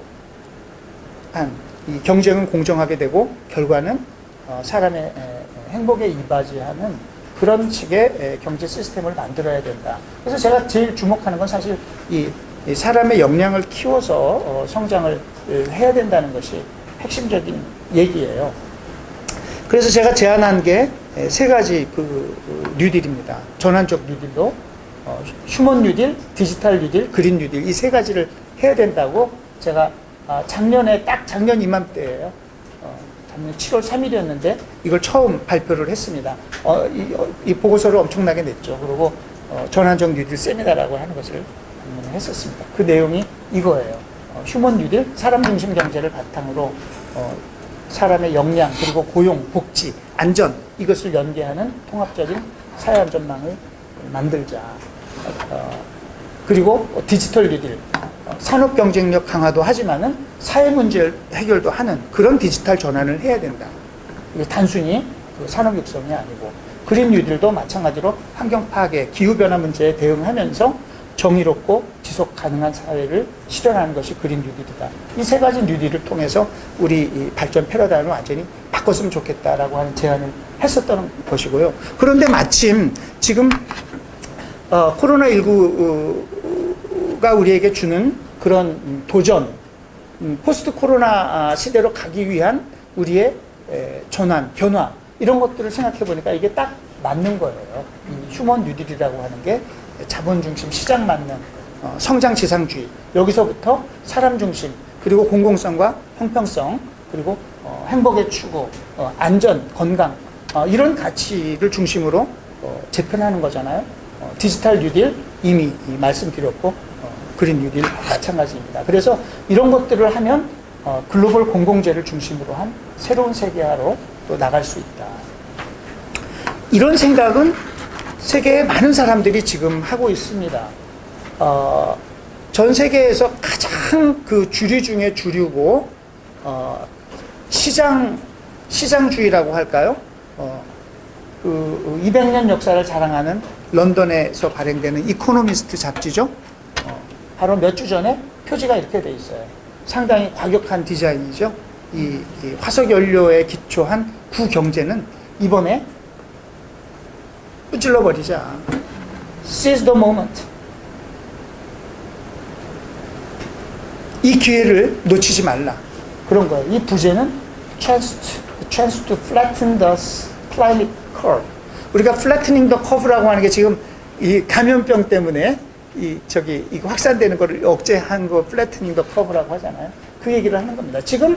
이 경쟁은 공정하게 되고 결과는 사람의 행복에 이바지하는 그런 식의 경제 시스템을 만들어야 된다. 그래서 제가 제일 주목하는 건 사실 이 사람의 역량을 키워서 성장을 해야 된다는 것이 핵심적인 얘기예요. 그래서 제가 제안한 게 세 가지 뉴딜입니다. 전환적 뉴딜로 휴먼 뉴딜, 디지털 뉴딜, 그린 뉴딜 이 세 가지를 해야 된다고 제가 작년 이맘때예요. 작년 7월 3일이었는데 이걸 처음 발표를 했습니다. 이 보고서를 엄청나게 냈죠. 그리고 전환적 뉴딜 세미나라고 하는 것을 했었습니다. 그 내용이 이거예요. 휴먼 뉴딜, 사람 중심 경제를 바탕으로 사람의 역량, 그리고 고용, 복지, 안전 이것을 연계하는 통합적인 사회 안전망을 만들자. 그리고 디지털 뉴딜, 산업 경쟁력 강화도 하지만은 사회 문제 해결도 하는 그런 디지털 전환을 해야 된다. 이게 단순히 산업 육성이 아니고, 그린 뉴딜도 마찬가지로 환경 파괴, 기후 변화 문제에 대응하면서 정의롭고 지속 가능한 사회를 실현하는 것이 그린 뉴딜이다. 이 세 가지 뉴딜을 통해서 우리 이 발전 패러다임을 완전히 바꿨으면 좋겠다라고 하는 제안을 했었던 것이고요. 그런데 마침 지금 코로나19가 우리에게 주는 그런 도전, 포스트 코로나 시대로 가기 위한 우리의 전환, 변화 이런 것들을 생각해 보니까 이게 딱 맞는 거예요. 이 휴먼 뉴딜이라고 하는 게 자본 중심, 시장 맞는 성장 지상주의, 여기서부터 사람 중심, 그리고 공공성과 형평성, 그리고 행복의 추구, 안전, 건강 이런 가치를 중심으로 재편하는 거잖아요. 디지털 뉴딜 이미 말씀드렸고 그린 뉴딜 마찬가지입니다. 그래서 이런 것들을 하면 글로벌 공공재를 중심으로 한 새로운 세계화로 또 나갈 수 있다. 이런 생각은 세계의 많은 사람들이 지금 하고 있습니다. 전 세계에서 가장 그 주류 중에 주류고 시장주의라고 할까요? 200년 역사를 자랑하는 런던에서 발행되는 이코노미스트 잡지죠. 바로 몇 주 전에 표지가 이렇게 돼 있어요. 상당히 과격한 디자인이죠. 이 화석 연료에 기초한 구경제는 이번에 찔러버리자. Seize the moment. 이 기회를 놓치지 말라. 그런 거예요. 이 부제는 chance to flatten the climate curve. 우리가 flattening the curve라고 하는 게 지금 이 감염병 때문에 이거 확산되는 거를 억제한 거 flattening the curve라고 하잖아요. 그 얘기를 하는 겁니다. 지금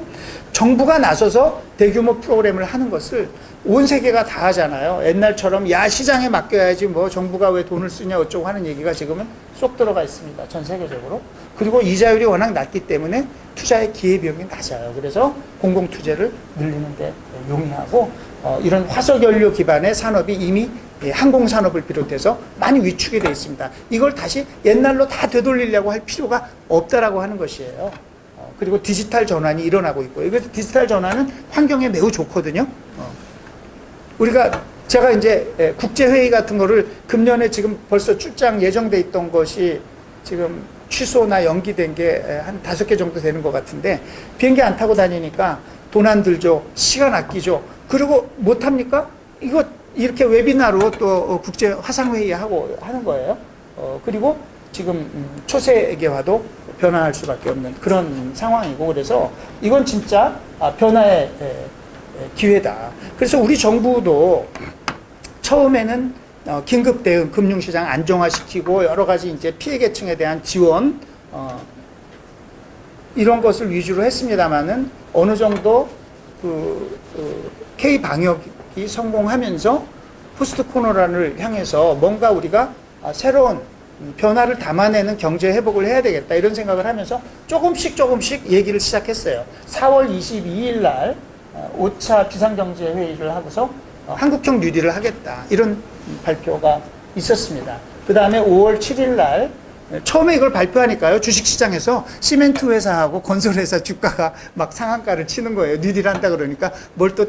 정부가 나서서 대규모 프로그램을 하는 것을 온 세계가 다 하잖아요. 옛날처럼 야 시장에 맡겨야지 뭐 정부가 왜 돈을 쓰냐 어쩌고 하는 얘기가 지금은 쏙 들어가 있습니다. 전 세계적으로. 그리고 이자율이 워낙 낮기 때문에 투자의 기회비용이 낮아요. 그래서 공공투자를 늘리는 데 용이하고 이런 화석연료 기반의 산업이 이미 항공산업을 비롯해서 많이 위축이 되어 있습니다. 이걸 다시 옛날로 다 되돌리려고 할 필요가 없다라고 하는 것이에요. 그리고 디지털 전환이 일어나고 있고요. 그래서 디지털 전환은 환경에 매우 좋거든요. 제가 이제 국제회의 같은 거를 금년에 지금 벌써 출장 예정돼 있던 것이 지금 취소나 연기된 게 한 5개 정도 되는 것 같은데 비행기 안 타고 다니니까 돈 안 들죠. 시간 아끼죠. 그리고 못 합니까? 이거 이렇게 웨비나로 또 국제 화상회의 하고 하는 거예요. 그리고 지금 초세계화도 변화할 수밖에 없는 그런 상황이고 그래서 이건 진짜 변화의 기회다. 그래서 우리 정부도 처음에는 긴급 대응, 금융시장 안정화시키고 여러 가지 이제 피해 계층에 대한 지원 이런 것을 위주로 했습니다만은 어느 정도 K 방역이 성공하면서 포스트 코로나를 향해서 뭔가 우리가 새로운 변화를 담아내는 경제 회복을 해야 되겠다 이런 생각을 하면서 조금씩 얘기를 시작했어요. 4월 22일 날 5차 비상경제회의를 하고서 한국형 뉴딜을 하겠다 이런 발표가 있었습니다. 그 다음에 5월 7일 날 처음에 이걸 발표하니까요, 주식시장에서 시멘트 회사하고 건설회사 주가가 막 상한가를 치는 거예요. 뉴딜 한다 그러니까 뭘 또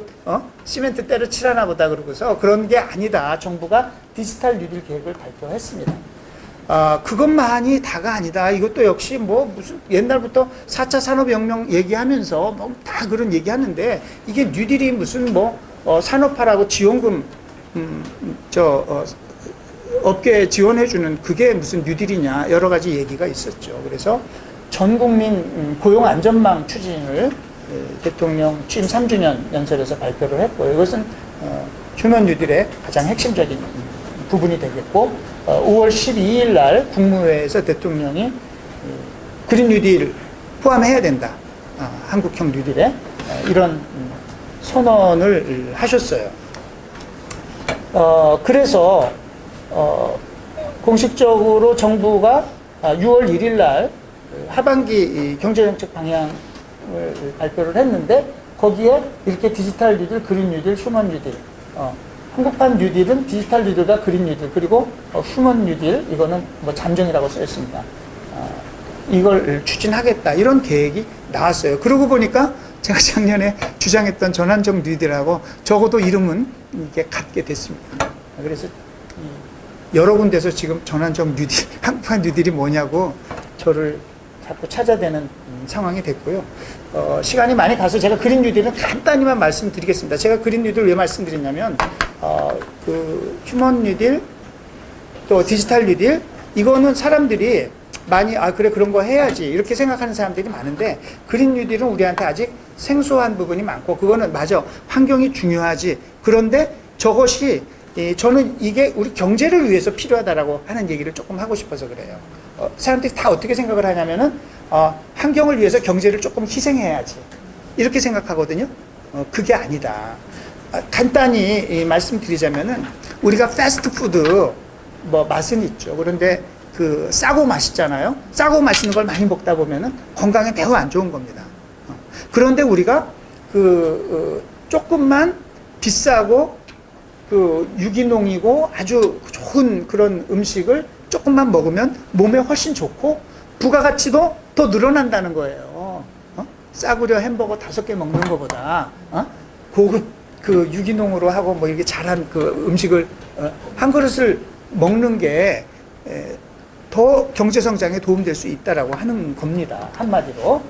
시멘트 때려치라나 보다 그러고서 그런 게 아니다. 정부가 디지털 뉴딜 계획을 발표했습니다. 그것만이 다가 아니다. 이것도 역시 뭐 무슨 옛날부터 4차 산업혁명 얘기하면서 뭐 다 그런 얘기하는데 이게 뉴딜이 무슨 뭐 산업화라고 지원금 업계에 지원해주는 그게 무슨 뉴딜이냐 여러 가지 얘기가 있었죠. 그래서 전국민 고용안전망 추진을 대통령 취임 3주년 연설에서 발표를 했고 이것은 휴먼 뉴딜의 가장 핵심적인 부분이 되겠고 5월 12일 날 국무회에서 대통령이 그린 뉴딜 포함해야 된다. 한국형 뉴딜에 이런 선언을 하셨어요. 그래서 공식적으로 정부가 6월 1일 날 하반기 경제정책 방향을 발표를 했는데 거기에 이렇게 디지털 뉴딜, 그린 뉴딜, 휴먼 뉴딜 한국판 뉴딜은 디지털 뉴딜과 그린 뉴딜 그리고 휴먼 뉴딜 이거는 뭐 잠정이라고 써 있습니다. 이걸 추진하겠다 이런 계획이 나왔어요. 그러고 보니까 제가 작년에 주장했던 전환적 뉴딜하고 적어도 이름은 이게 같게 됐습니다. 그래서 여러 군데서 지금 전환적 뉴딜, 한국판 뉴딜이 뭐냐고 저를 자꾸 찾아대는 상황이 됐고요. 시간이 많이 가서 제가 그린 뉴딜은 간단히만 말씀드리겠습니다. 제가 그린 뉴딜 왜 말씀드리냐면 그 휴먼 뉴딜 또 디지털 뉴딜 이거는 사람들이 많이 그래 그런 거 해야지 이렇게 생각하는 사람들이 많은데 그린 뉴딜은 우리한테 아직 생소한 부분이 많고 그거는 맞아 환경이 중요하지 그런데 저것이 저는 이게 우리 경제를 위해서 필요하다라고 하는 얘기를 조금 하고 싶어서 그래요. 사람들이 다 어떻게 생각을 하냐면은 환경을 위해서 경제를 조금 희생해야지 이렇게 생각하거든요. 그게 아니다. 간단히 말씀드리자면은 우리가 패스트푸드 뭐 맛은 있죠. 그런데 그 싸고 맛있잖아요. 싸고 맛있는 걸 많이 먹다 보면은 건강에 매우 안 좋은 겁니다. 그런데 우리가 조금만 비싸고 유기농이고 아주 좋은 그런 음식을 조금만 먹으면 몸에 훨씬 좋고 부가가치도 더 늘어난다는 거예요. 싸구려 햄버거 5개 먹는 것보다 고급 그 유기농으로 하고 뭐 이렇게 잘한 그 음식을 한 그릇을 먹는 게 더 경제 성장에 도움될 수 있다라고 하는 겁니다. 한마디로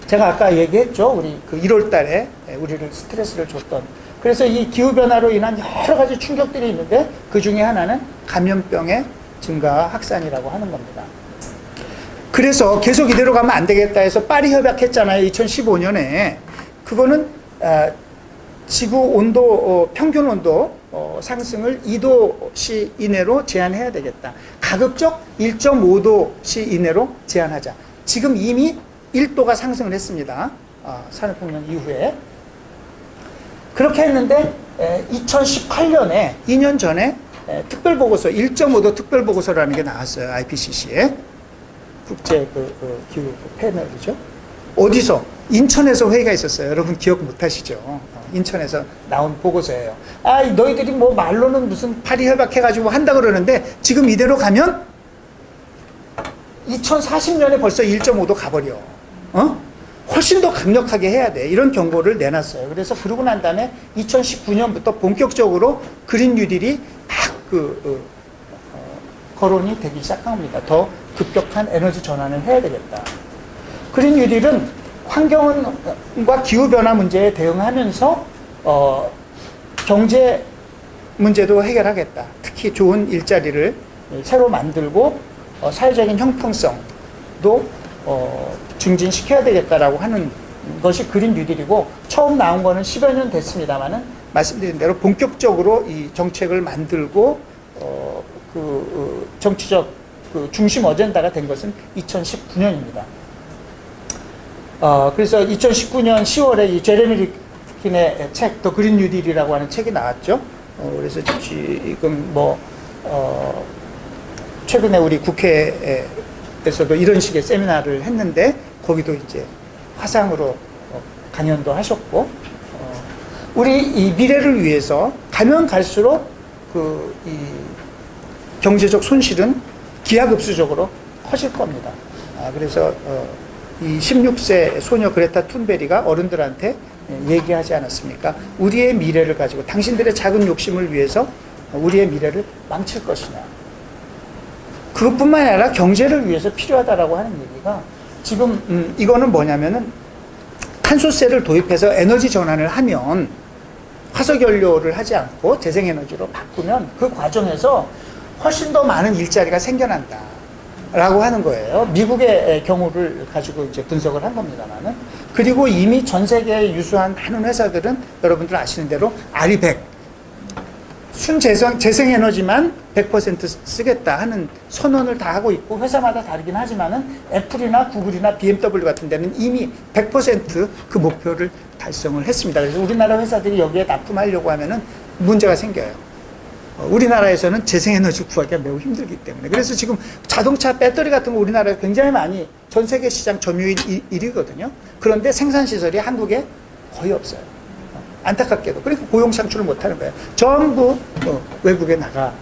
제가 아까 얘기했죠. 우리 그 1월 달에 우리를 스트레스를 줬던 그래서 이 기후변화로 인한 여러 가지 충격들이 있는데 그 중에 하나는 감염병의 증가 확산이라고 하는 겁니다. 그래서 계속 이대로 가면 안 되겠다 해서 파리 협약했잖아요. 2015년에. 그거는 지구 온도 평균 온도 상승을 2도씨 이내로 제한해야 되겠다. 가급적 1.5도씨 이내로 제한하자. 지금 이미 1도가 상승을 했습니다. 산업혁명 이후에. 그렇게 했는데 2018년에 2년 전에 특별보고서 1.5도 특별보고서라는 게 나왔어요. IPCC에 국제 기후 패널이죠. 어디서? 인천에서 회의가 있었어요. 여러분 기억 못하시죠? 인천에서 나온 보고서예요. 너희들이 뭐 말로는 무슨 파리 협약해가지고 한다 그러는데 지금 이대로 가면 2040년에 벌써 1.5도 가버려. 훨씬 더 강력하게 해야 돼. 이런 경고를 내놨어요. 그래서 그러고 난 다음에 2019년부터 본격적으로 그린 뉴딜이 막 거론이 되기 시작한 겁니다. 더 급격한 에너지 전환을 해야 되겠다. 그린 뉴딜은 환경과 기후변화 문제에 대응하면서 경제 문제도 해결하겠다. 특히 좋은 일자리를 새로 만들고 사회적인 형평성도 증진시켜야 되겠다라고 하는 것이 그린 뉴딜이고 처음 나온 거는 10여 년 됐습니다만은 말씀드린 대로 본격적으로 이 정책을 만들고 정치적 중심 어젠다가 된 것은 2019년입니다. 그래서 2019년 10월에 이 제레미 리킨의 책, 더 그린 뉴딜이라고 하는 책이 나왔죠. 그래서 지금 최근에 우리 국회에서도 이런 식의 세미나를 했는데 거기도 이제 화상으로 강연도 하셨고, 우리 이 미래를 위해서 가면 갈수록 이 경제적 손실은 기하급수적으로 커질 겁니다. 그래서 이 16세 소녀 그레타 툰베리가 어른들한테 얘기하지 않았습니까? 우리의 미래를 가지고 당신들의 작은 욕심을 위해서 우리의 미래를 망칠 것이냐. 그것뿐만 아니라 경제를 위해서 필요하다라고 하는 얘기가 지금 이거는 뭐냐면은 탄소세를 도입해서 에너지 전환을 하면 화석연료를 하지 않고 재생에너지로 바꾸면 그 과정에서 훨씬 더 많은 일자리가 생겨난다 라고 하는 거예요. 미국의 경우를 가지고 이제 분석을 한 겁니다만은. 그리고 이미 전 세계에 유수한 많은 회사들은 여러분들 아시는 대로 RE100 재생에너지만 100% 쓰겠다 하는 선언을 다 하고 있고, 회사마다 다르긴 하지만은 애플이나 구글이나 BMW 같은 데는 이미 100% 목표를 달성을 했습니다. 그래서 우리나라 회사들이 여기에 납품하려고 하면은 문제가 생겨요. 우리나라에서는 재생에너지 구하기가 매우 힘들기 때문에. 그래서 지금 자동차 배터리 같은 거 우리나라에 굉장히 많이 전 세계 시장 점유율 1위거든요. 그런데 생산시설이 한국에 거의 없어요. 안타깝게도. 그러니까 고용 창출을 못하는 거예요. 전부 외국에 나가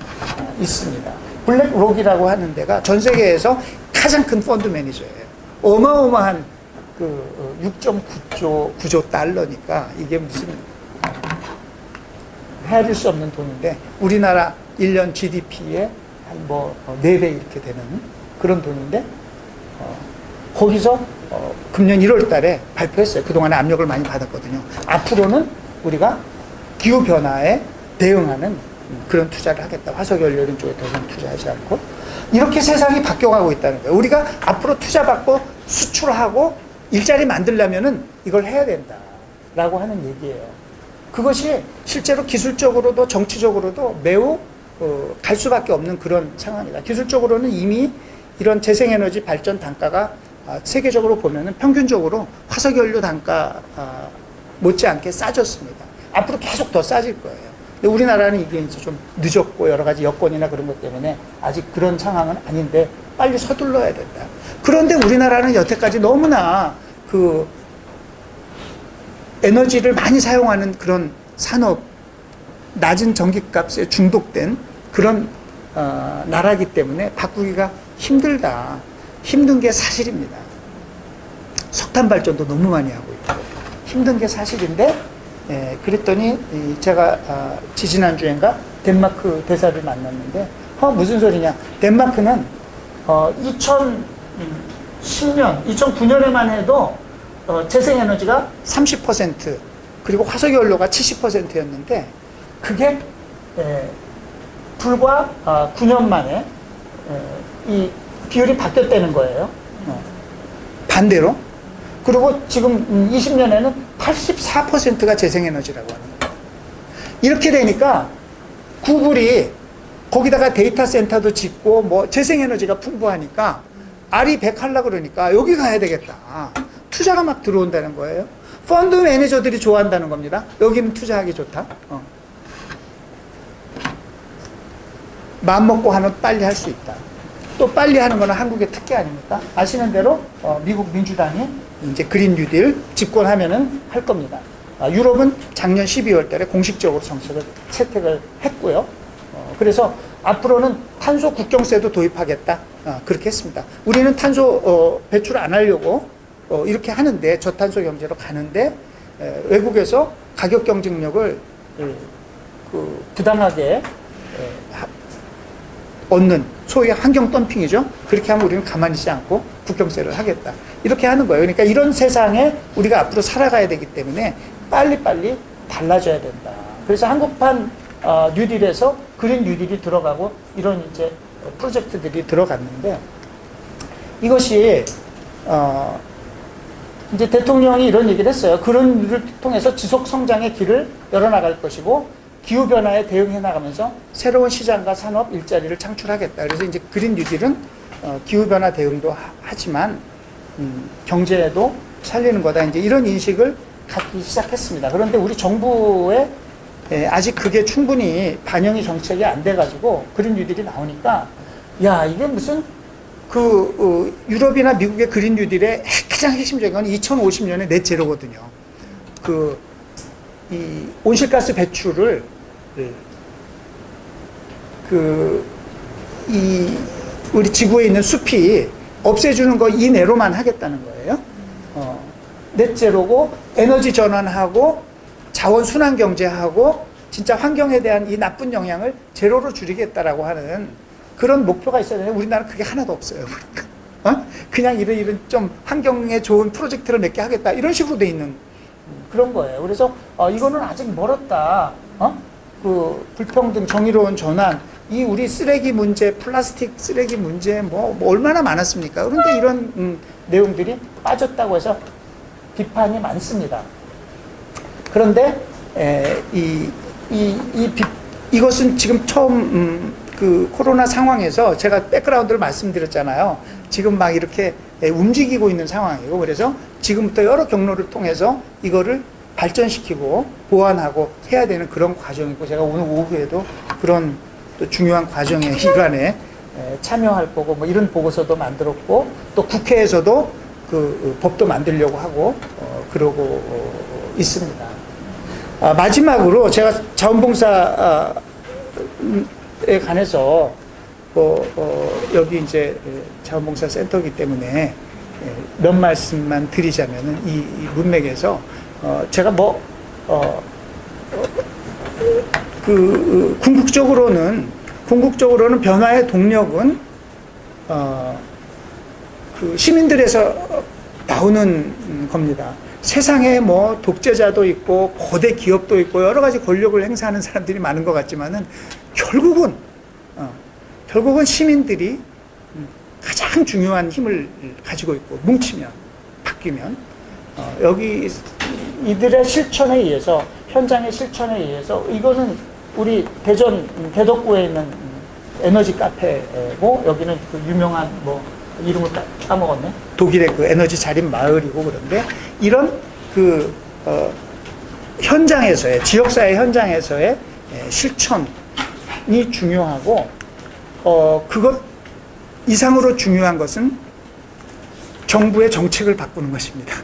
있습니다. 블랙록이라고 하는 데가 전 세계에서 가장 큰 펀드 매니저예요. 어마어마한 6.9조 달러니까 이게 무슨 헤아릴 수 없는 돈인데, 우리나라 1년 GDP의 한 4배 이렇게 되는 그런 돈인데, 거기서 금년 1월 달에 발표했어요. 그동안에 압력을 많이 받았거든요. 앞으로는 우리가 기후변화에 대응하는 그런 투자를 하겠다. 화석연료 이런 쪽에 더 이상 투자하지 않고. 이렇게 세상이 바뀌어가고 있다는 거예요. 우리가 앞으로 투자받고 수출하고 일자리 만들려면은 이걸 해야 된다라고 하는 얘기예요. 그것이 실제로 기술적으로도 정치적으로도 매우 갈 수밖에 없는 그런 상황이다. 기술적으로는 이미 이런 재생에너지 발전 단가가 세계적으로 보면은 평균적으로 화석연료 단가 못지않게 싸졌습니다. 앞으로 계속 더 싸질 거예요. 근데 우리나라는 이게 이제 좀 늦었고 여러 가지 여건이나 그런 것 때문에 아직 그런 상황은 아닌데 빨리 서둘러야 된다. 그런데 우리나라는 여태까지 너무나 에너지를 많이 사용하는 그런 산업, 낮은 전기값에 중독된 그런 나라이기 때문에 바꾸기가 힘들다. 힘든 게 사실입니다. 석탄 발전도 너무 많이 하고 있고 힘든 게 사실인데, 그랬더니 제가 지지난주엔가 덴마크 대사를 만났는데 무슨 소리냐. 덴마크는 2010년, 2009년에만 해도 재생에너지가 30% 그리고 화석연료가 70%였는데 그게 불과 9년 만에 이 비율이 바뀌었다는 거예요. 반대로. 그리고 지금 20년에는 84%가 재생에너지라고 하는 거예요. 이렇게 되니까 구글이 거기다가 데이터 센터도 짓고 뭐 재생에너지가 풍부하니까 RE100 하려고 그러니까 여기 가야 되겠다. 투자가 막 들어온다는 거예요. 펀드 매니저들이 좋아한다는 겁니다. 여기는 투자하기 좋다. 마음 먹고 하면 빨리 할 수 있다. 또 빨리 하는 거는 한국의 특기 아닙니까? 아시는 대로 미국 민주당이 이제 그린 뉴딜 집권하면은 할 겁니다. 유럽은 작년 12월 달에 공식적으로 정책을 채택을 했고요. 그래서 앞으로는 탄소 국경세도 도입하겠다. 그렇게 했습니다. 우리는 탄소 배출 안 하려고 이렇게 하는데, 저탄소 경제로 가는데 외국에서 가격 경쟁력을 부당하게 얻는 소위 환경 덤핑이죠. 그렇게 하면 우리는 가만히 있지 않고 국경세를 하겠다. 이렇게 하는 거예요. 그러니까 이런 세상에 우리가 앞으로 살아가야 되기 때문에 빨리빨리 달라져야 된다. 그래서 한국판 뉴딜에서 그린 뉴딜이 들어가고 이런 이제 프로젝트들이 들어갔는데, 이것이 이제 대통령이 이런 얘기를 했어요. 그런 일을 통해서 지속 성장의 길을 열어나갈 것이고 기후변화에 대응해 나가면서 새로운 시장과 산업 일자리를 창출하겠다. 그래서 이제 그린 뉴딜은 기후변화 대응도 하지만 경제에도 살리는 거다. 이제 이런 인식을 갖기 시작했습니다. 그런데 우리 정부에 아직 그게 충분히 반영이 정책이 안 돼가지고 그린 뉴딜이 나오니까 야, 이게 무슨 유럽이나 미국의 그린 뉴딜의 가장 핵심적인 건 2050년에 넷제로거든요. 이 온실가스 배출을 우리 지구에 있는 숲이 없애주는 거 이내로만 하겠다는 거예요. 넷제로고 에너지 전환하고 자원 순환 경제하고 진짜 환경에 대한 이 나쁜 영향을 제로로 줄이겠다라고 하는 그런 목표가 있어야 되는데 우리나라는 그게 하나도 없어요. 그러니까. 그냥 이런 좀 환경에 좋은 프로젝트를 몇 개 하겠다 이런 식으로 돼 있는 그런 거예요. 그래서 이거는 아직 멀었다. 그 불평등, 정의로운 전환, 이 우리 쓰레기 문제, 플라스틱 쓰레기 문제 뭐 얼마나 많았습니까? 그런데 이런 내용들이 빠졌다고 해서 비판이 많습니다. 그런데 이것은 지금 처음 그 코로나 상황에서 제가 백그라운드를 말씀드렸잖아요. 지금 막 이렇게 움직이고 있는 상황이고, 그래서 지금부터 여러 경로를 통해서 이거를 발전시키고 보완하고 해야 되는 그런 과정이고, 제가 오늘 오후에도 그런 또 중요한 과정의 일환에 참여할 거고, 뭐 이런 보고서도 만들었고, 또 국회에서도 그 법도 만들려고 하고 그러고 있습니다. 마지막으로 제가 자원봉사에 관해서 여기 이제 자원봉사 센터이기 때문에 몇 말씀만 드리자면은 이 문맥에서 제가 궁극적으로는 변화의 동력은 그 시민들에서 나오는 겁니다. 세상에 뭐 독재자도 있고 거대 기업도 있고 여러 가지 권력을 행사하는 사람들이 많은 것 같지만은 결국은 시민들이 가장 중요한 힘을 가지고 있고, 뭉치면 바뀌면 여기 이들의 실천에 의해서, 현장의 실천에 의해서, 이거는 우리 대전 대덕구에 있는 에너지 카페고, 여기는 그 유명한 이름을 까먹었네. 독일의 그 에너지 자립 마을이고, 그런데 이런 현장에서의, 지역사회 현장에서의 실천이 중요하고, 그것 이상으로 중요한 것은 정부의 정책을 바꾸는 것입니다.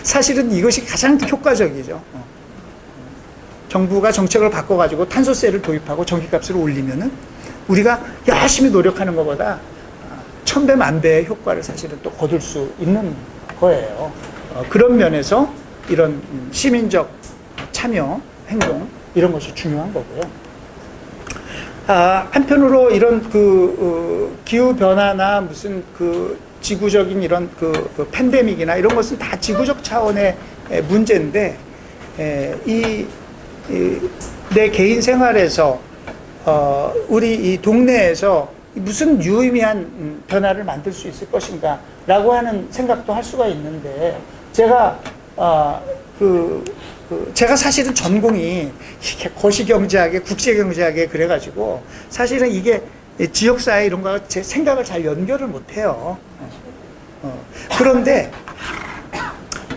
사실은 이것이 가장 효과적이죠. 정부가 정책을 바꿔가지고 탄소세를 도입하고 전기값을 올리면은 우리가 열심히 노력하는 것보다 1000배, 10,000배의 효과를 사실은 또 거둘 수 있는 거예요. 그런 면에서 이런 시민적 참여, 행동, 이런 것이 중요한 거고요. 한편으로 이런 기후변화나 무슨 지구적인 이런 팬데믹이나 이런 것은 다 지구적 차원의 문제인데, 내 개인 생활에서, 우리 이 동네에서 무슨 유의미한 변화를 만들 수 있을 것인가 라고 하는 생각도 할 수가 있는데, 제가 제가 사실은 전공이 거시경제학에 국제경제학에 그래가지고 사실은 이게 지역사회 이런 거 제 생각을 잘 연결을 못해요. 그런데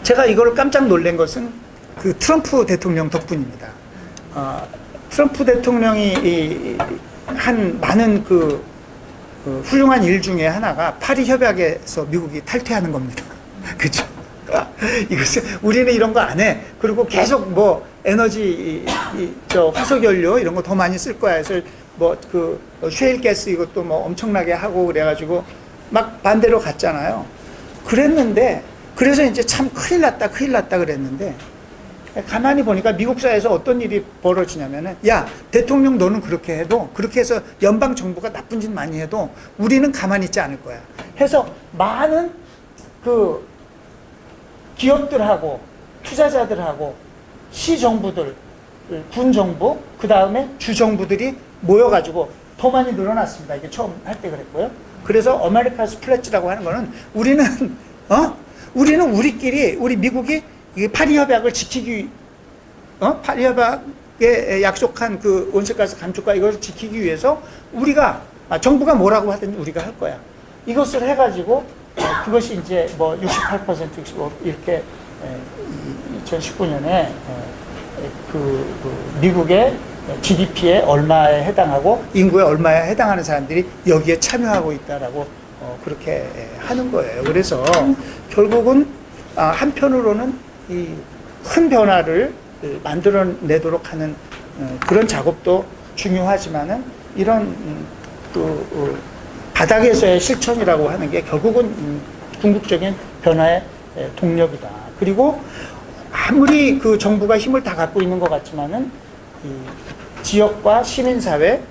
제가 이걸 깜짝 놀란 것은 그 트럼프 대통령 덕분입니다. 트럼프 대통령이 한 많은 훌륭한 일 중에 하나가 파리 협약에서 미국이 탈퇴하는 겁니다. 그죠? 이것은 우리는 이런 거 안 해. 그리고 계속 에너지 화석연료 이런 거 더 많이 쓸 거야 해서 셰일 가스 이것도 엄청나게 하고 그래가지고 막 반대로 갔잖아요. 그래서 이제 참 큰일 났다 그랬는데, 가만히 보니까 미국 사회에서 어떤 일이 벌어지냐면은, 야, 대통령 너는 그렇게 해도, 그렇게 해서 연방 정부가 나쁜 짓 많이 해도 우리는 가만히 있지 않을 거야 해서 많은 기업들하고 투자자들하고 시정부들, 군정부, 그 다음에 주정부들이 모여가지고 더 많이 늘어났습니다. 이게 처음 할 때 그랬고요. 그래서 아메리카스 플래츠라고 하는 거는 우리는 우리끼리, 우리 미국이 파리 협약을 지키기, 파리 협약에 약속한 그 온실가스 감축과 이것을 지키기 위해서 우리가, 정부가 뭐라고 하든 우리가 할 거야. 이것을 해가지고 그것이 이제 68%, 65 이렇게 2019년에 미국의 GDP에 얼마에 해당하고 인구에 얼마에 해당하는 사람들이 여기에 참여하고 있다라고 그렇게 하는 거예요. 그래서 결국은 한편으로는 이 큰 변화를 만들어내도록 하는 그런 작업도 중요하지만은 이런 바닥에서의 실천이라고 하는 게 결국은 궁극적인 변화의 동력이다. 그리고 아무리 그 정부가 힘을 다 갖고 있는 것 같지만은 이 지역과 시민사회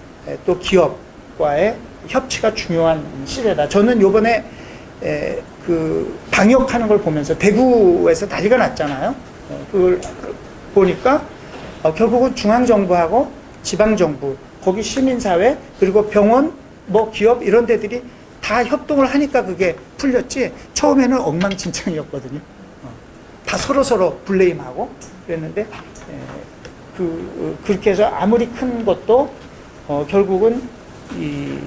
또 기업과의 협치가 중요한 시대다. 저는 요번에 그 방역하는 걸 보면서 대구에서 난리가 났잖아요. 그걸 보니까 결국은 중앙정부하고 지방정부, 거기 시민사회, 그리고 병원, 뭐 기업 이런 데들이 다 협동을 하니까 그게 풀렸지. 처음에는 엉망진창이었거든요. 다 서로 블레임하고 그랬는데 그렇게 해서 아무리 큰 것도 결국은 이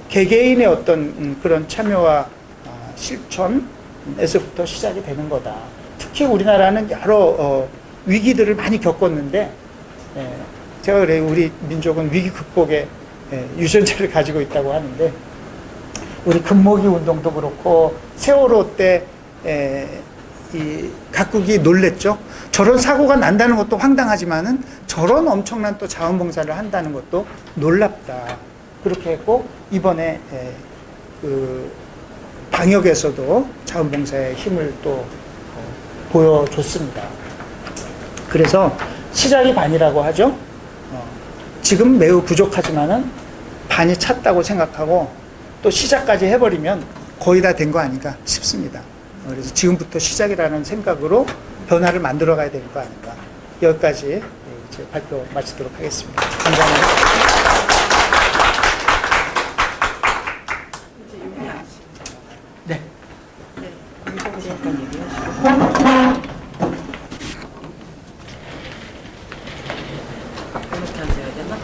개개인의 어떤 그런 참여와 실천에서부터 시작이 되는 거다. 특히 우리나라는 여러 위기들을 많이 겪었는데 제가 그래요. 우리 민족은 위기 극복의 유전자를 가지고 있다고 하는데 우리 금모기 운동도 그렇고 세월호 때 이 각국이 놀랬죠. 저런 사고가 난다는 것도 황당하지만은 저런 엄청난 또 자원봉사를 한다는 것도 놀랍다. 그렇게 했고 이번에 그 방역에서도 자원봉사의 힘을 또 보여줬습니다. 그래서 시작이 반이라고 하죠. 지금 매우 부족하지만은 반이 찼다고 생각하고 또 시작까지 해버리면 거의 다 된 거 아닌가 싶습니다. 그래서 지금부터 시작이라는 생각으로 변화를 만들어 가야 되는 거 아닌가. 여기까지 제 발표 마치도록 하겠습니다. 감사합니다. 이제 윤미향 씨. 네. 네. 공정으로 잠깐 얘기하시고. 이렇게 하셔야 되나?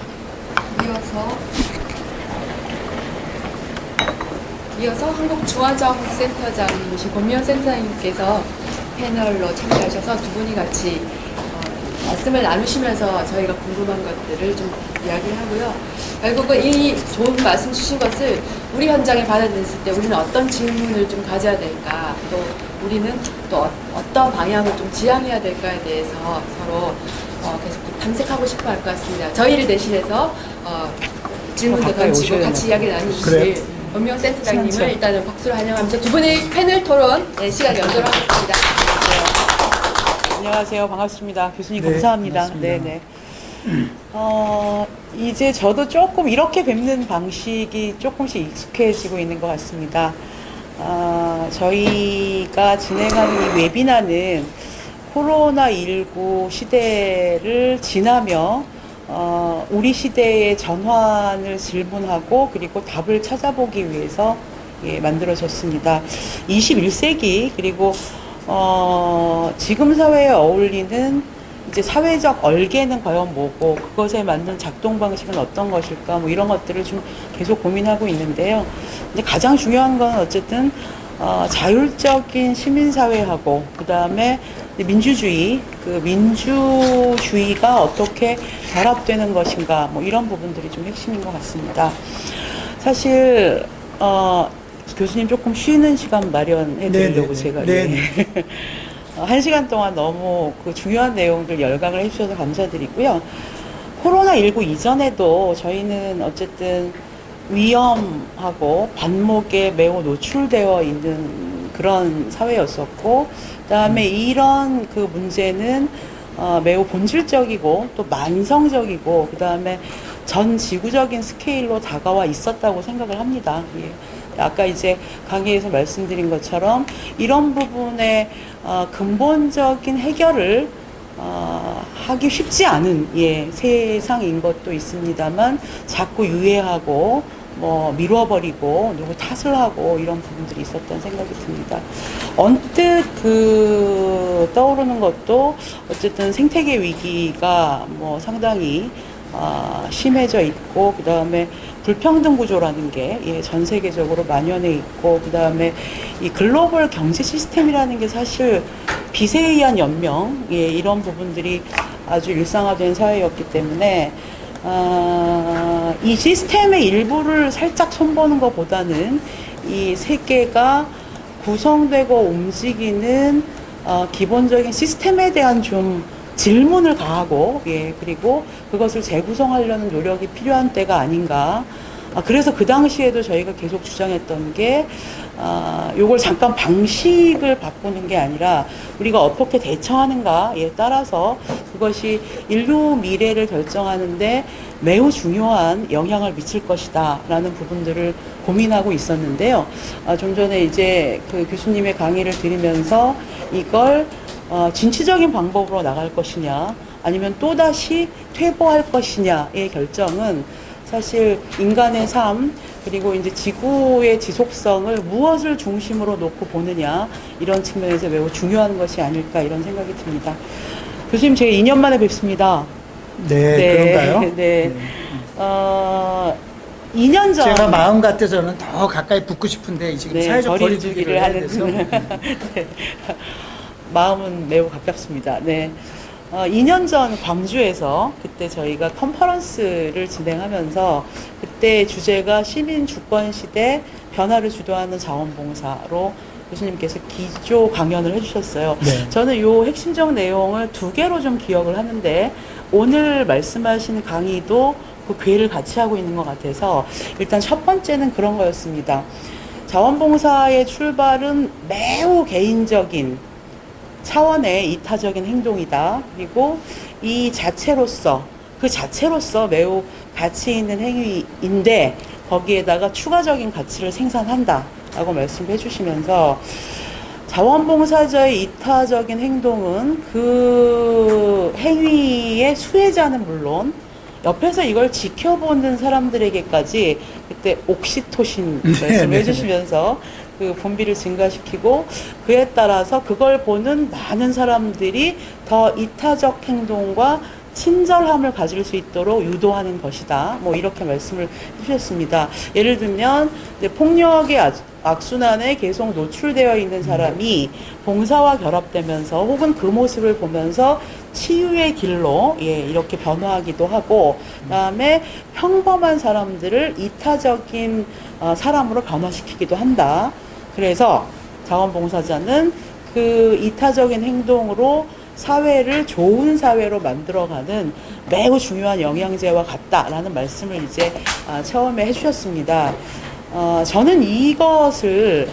이어서 한국중화자원센터장님이신 권미연 센터장님께서 패널로 참여하셔서 두 분이 같이 말씀을 나누시면서 저희가 궁금한 것들을 좀 이야기를 하고요. 결국은 이 좋은 말씀 주신 것을 우리 현장에 받아들였을 때 우리는 어떤 질문을 좀 가져야 될까, 또 우리는 또 어떤 방향을 좀 지향해야 될까에 대해서 서로 계속 탐색하고 싶어 할 것 같습니다. 저희를 대신해서 질문도 던지고 같이 이야기 나누실 권미영 센터장님을 일단은 박수로 환영하면서 두 분의 패널 토론 시간 열도록 하겠습니다. 네. 안녕하세요. 반갑습니다. 교수님 네, 감사합니다. 반갑습니다. 네네. 이제 저도 조금 이렇게 뵙는 방식이 조금씩 익숙해지고 있는 것 같습니다. 저희가 진행하는 이 웨비나는 코로나19 시대를 지나며 우리 시대의 전환을 질문하고 그리고 답을 찾아보기 위해서 만들어졌습니다. 21세기 그리고 지금 사회에 어울리는 이제 사회적 얼개는 과연 뭐고 그것에 맞는 작동 방식은 어떤 것일까 뭐 이런 것들을 좀 계속 고민하고 있는데요. 근데 가장 중요한 건 어쨌든 자율적인 시민사회하고 그 다음에 민주주의, 그 민주주의가 어떻게 결합되는 것인가, 뭐 이런 부분들이 좀 핵심인 것 같습니다. 사실, 교수님 조금 쉬는 시간 마련해 드리려고 제가. 한 시간 동안 너무 그 중요한 내용들 열강을 해주셔서 감사드리고요. 코로나19 이전에도 저희는 어쨌든 위험하고 반목에 매우 노출되어 있는 그런 사회였었고, 그다음에 이런 그 문제는 매우 본질적이고 또 만성적이고 그다음에 전 지구적인 스케일로 다가와 있었다고 생각을 합니다. 예. 아까 이제 강의에서 말씀드린 것처럼 이런 부분의 근본적인 해결을 하기 쉽지 않은 세상인 것도 있습니다만 자꾸 유예하고 뭐 미뤄버리고 누구 탓을 하고 이런 부분들이 있었던 생각이 듭니다. 언뜻 떠오르는 것도 어쨌든 생태계 위기가 뭐 상당히 심해져 있고 그 다음에 불평등 구조라는 게 전 세계적으로 만연해 있고 그 다음에 이 글로벌 경제 시스템이라는 게 사실 빚에 의한 연명 이런 부분들이 아주 일상화된 사회였기 때문에 이 시스템의 일부를 살짝 손보는 것보다는 이 세계가 구성되고 움직이는 기본적인 시스템에 대한 좀 질문을 가하고, 예, 그리고 그것을 재구성하려는 노력이 필요한 때가 아닌가. 그래서 그 당시에도 저희가 계속 주장했던 게, 요걸 잠깐 방식을 바꾸는 게 아니라 우리가 어떻게 대처하는가에 따라서 그것이 인류 미래를 결정하는데 매우 중요한 영향을 미칠 것이다 라는 부분들을 고민하고 있었는데요. 좀 전에 이제 그 교수님의 강의를 들으면서 이걸 진취적인 방법으로 나갈 것이냐 아니면 또다시 퇴보할 것이냐의 결정은 사실 인간의 삶 그리고 이제 지구의 지속성을 무엇을 중심으로 놓고 보느냐 이런 측면에서 매우 중요한 것이 아닐까 이런 생각이 듭니다. 교수님 제가 2년 만에 뵙습니다. 네, 그런가요? 네. 2년 전 제가 마음 같아서는 더 가까이 붙고 싶은데 지금 네, 사회적 거리두기를 해야 돼서 네. 마음은 매우 가깝습니다. 네. 2년 전 광주에서 그때 저희가 컨퍼런스를 진행하면서 그때 주제가 시민 주권 시대 변화를 주도하는 자원봉사로 교수님께서 기조 강연을 해주셨어요. 네. 저는 요 핵심적 내용을 2개로 좀 기억을 하는데 오늘 말씀하신 강의도 그 궤를 같이 하고 있는 것 같아서 일단 첫 번째는 그런 거였습니다. 자원봉사의 출발은 매우 개인적인 차원의 이타적인 행동이다. 그리고 이 자체로서 그 자체로서 매우 가치 있는 행위인데 거기에다가 추가적인 가치를 생산한다 라고 말씀해 주시면서 자원봉사자의 이타적인 행동은 그 행위의 수혜자는 물론 옆에서 이걸 지켜보는 사람들에게까지 그때 옥시토신 말씀을 해주시면서 그 분비를 증가시키고 그에 따라서 그걸 보는 많은 사람들이 더 이타적 행동과 친절함을 가질 수 있도록 유도하는 것이다. 뭐 이렇게 말씀을 해주셨습니다. 예를 들면 이제 폭력의 악순환에 계속 노출되어 있는 사람이 봉사와 결합되면서 혹은 그 모습을 보면서 치유의 길로 예, 이렇게 변화하기도 하고 그다음에 평범한 사람들을 이타적인 사람으로 변화시키기도 한다. 그래서 자원봉사자는 그 이타적인 행동으로 사회를 좋은 사회로 만들어가는 매우 중요한 영양제와 같다라는 말씀을 이제 처음에 해주셨습니다. 저는 이것을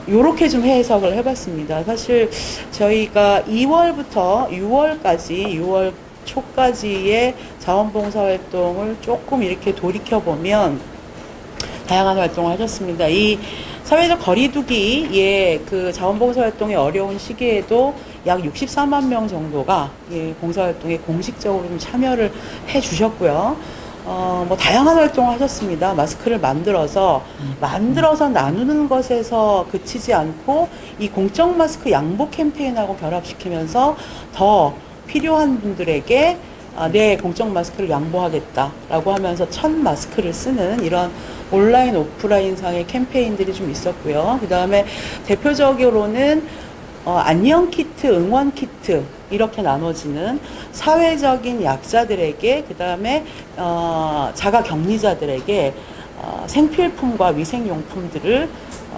요렇게 좀 해석을 해봤습니다. 사실 저희가 2월부터 6월까지 6월 초까지의 자원봉사 활동을 조금 이렇게 돌이켜보면 다양한 활동을 하셨습니다. 이 사회적 거리두기의 그 자원봉사 활동의 어려운 시기에도 약 64만 명 정도가 예, 봉사활동에 공식적으로 좀 참여를 해 주셨고요. 뭐 다양한 활동을 하셨습니다. 마스크를 만들어서 나누는 것에서 그치지 않고 이 공적 마스크 양보 캠페인하고 결합시키면서 더 필요한 분들에게 내 공적 마스크를 양보하겠다라고 하면서 1000 마스크를 쓰는 이런 온라인 오프라인 상의 캠페인들이 좀 있었고요. 그 다음에 대표적으로는 안녕 키트, 응원 키트 이렇게 나눠지는 사회적인 약자들에게 그 다음에 자가 격리자들에게 생필품과 위생용품들을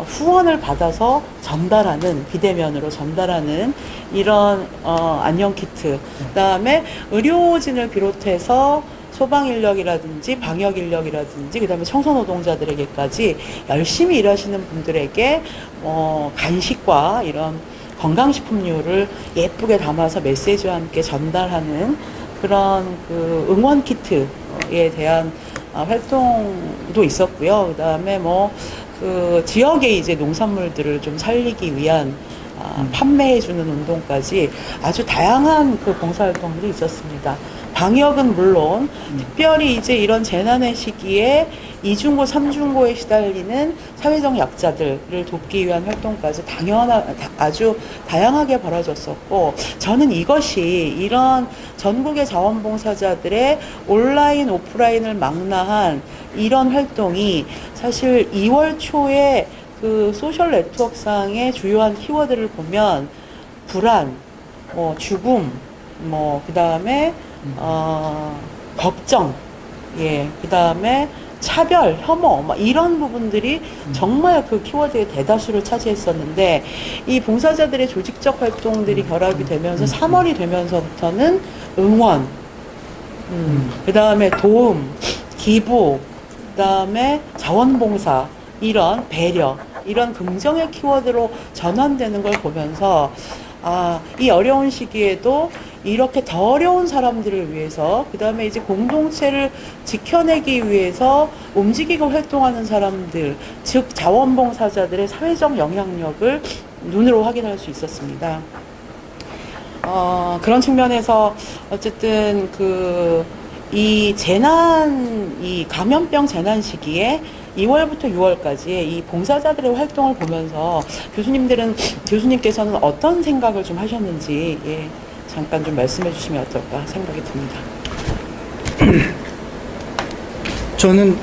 후원을 받아서 전달하는 비대면으로 전달하는 이런 안녕 키트 그 다음에 의료진을 비롯해서 소방인력이라든지 방역인력이라든지 그 다음에 청소노동자들에게까지 열심히 일하시는 분들에게 간식과 이런 건강식품류를 예쁘게 담아서 메시지와 함께 전달하는 그런 그 응원 키트에 대한 활동도 있었고요. 그 다음에 그 지역의 이제 농산물들을 좀 살리기 위한 판매해주는 운동까지 아주 다양한 그 봉사활동들이 있었습니다. 방역은 물론 특별히 이제 이런 재난의 시기에 이중고, 삼중고에 시달리는 사회적 약자들을 돕기 위한 활동까지 아주 다양하게 벌어졌었고 저는 이것이 이런 전국의 자원봉사자들의 온라인, 오프라인을 망라한 이런 활동이 사실 2월 초에 그 소셜 네트워크상의 주요한 키워드를 보면 불안, 죽음, 그 다음에 걱정, 예, 그 다음에 차별, 혐오, 막 이런 부분들이 정말 그 키워드의 대다수를 차지했었는데, 이 봉사자들의 조직적 활동들이 결합이 되면서 3월이 되면서부터는 응원, 그 다음에 도움, 기부, 그 다음에 자원봉사, 이런 배려, 이런 긍정의 키워드로 전환되는 걸 보면서, 아, 이 어려운 시기에도 이렇게 더 어려운 사람들을 위해서, 그 다음에 이제 공동체를 지켜내기 위해서 움직이고 활동하는 사람들, 즉 자원봉사자들의 사회적 영향력을 눈으로 확인할 수 있었습니다. 그런 측면에서 어쨌든 이 감염병 재난 시기에 2월부터 6월까지 이 봉사자들의 활동을 보면서 교수님께서는 어떤 생각을 좀 하셨는지, 예, 잠깐 좀 말씀해 주시면 어떨까 생각이 듭니다. 저는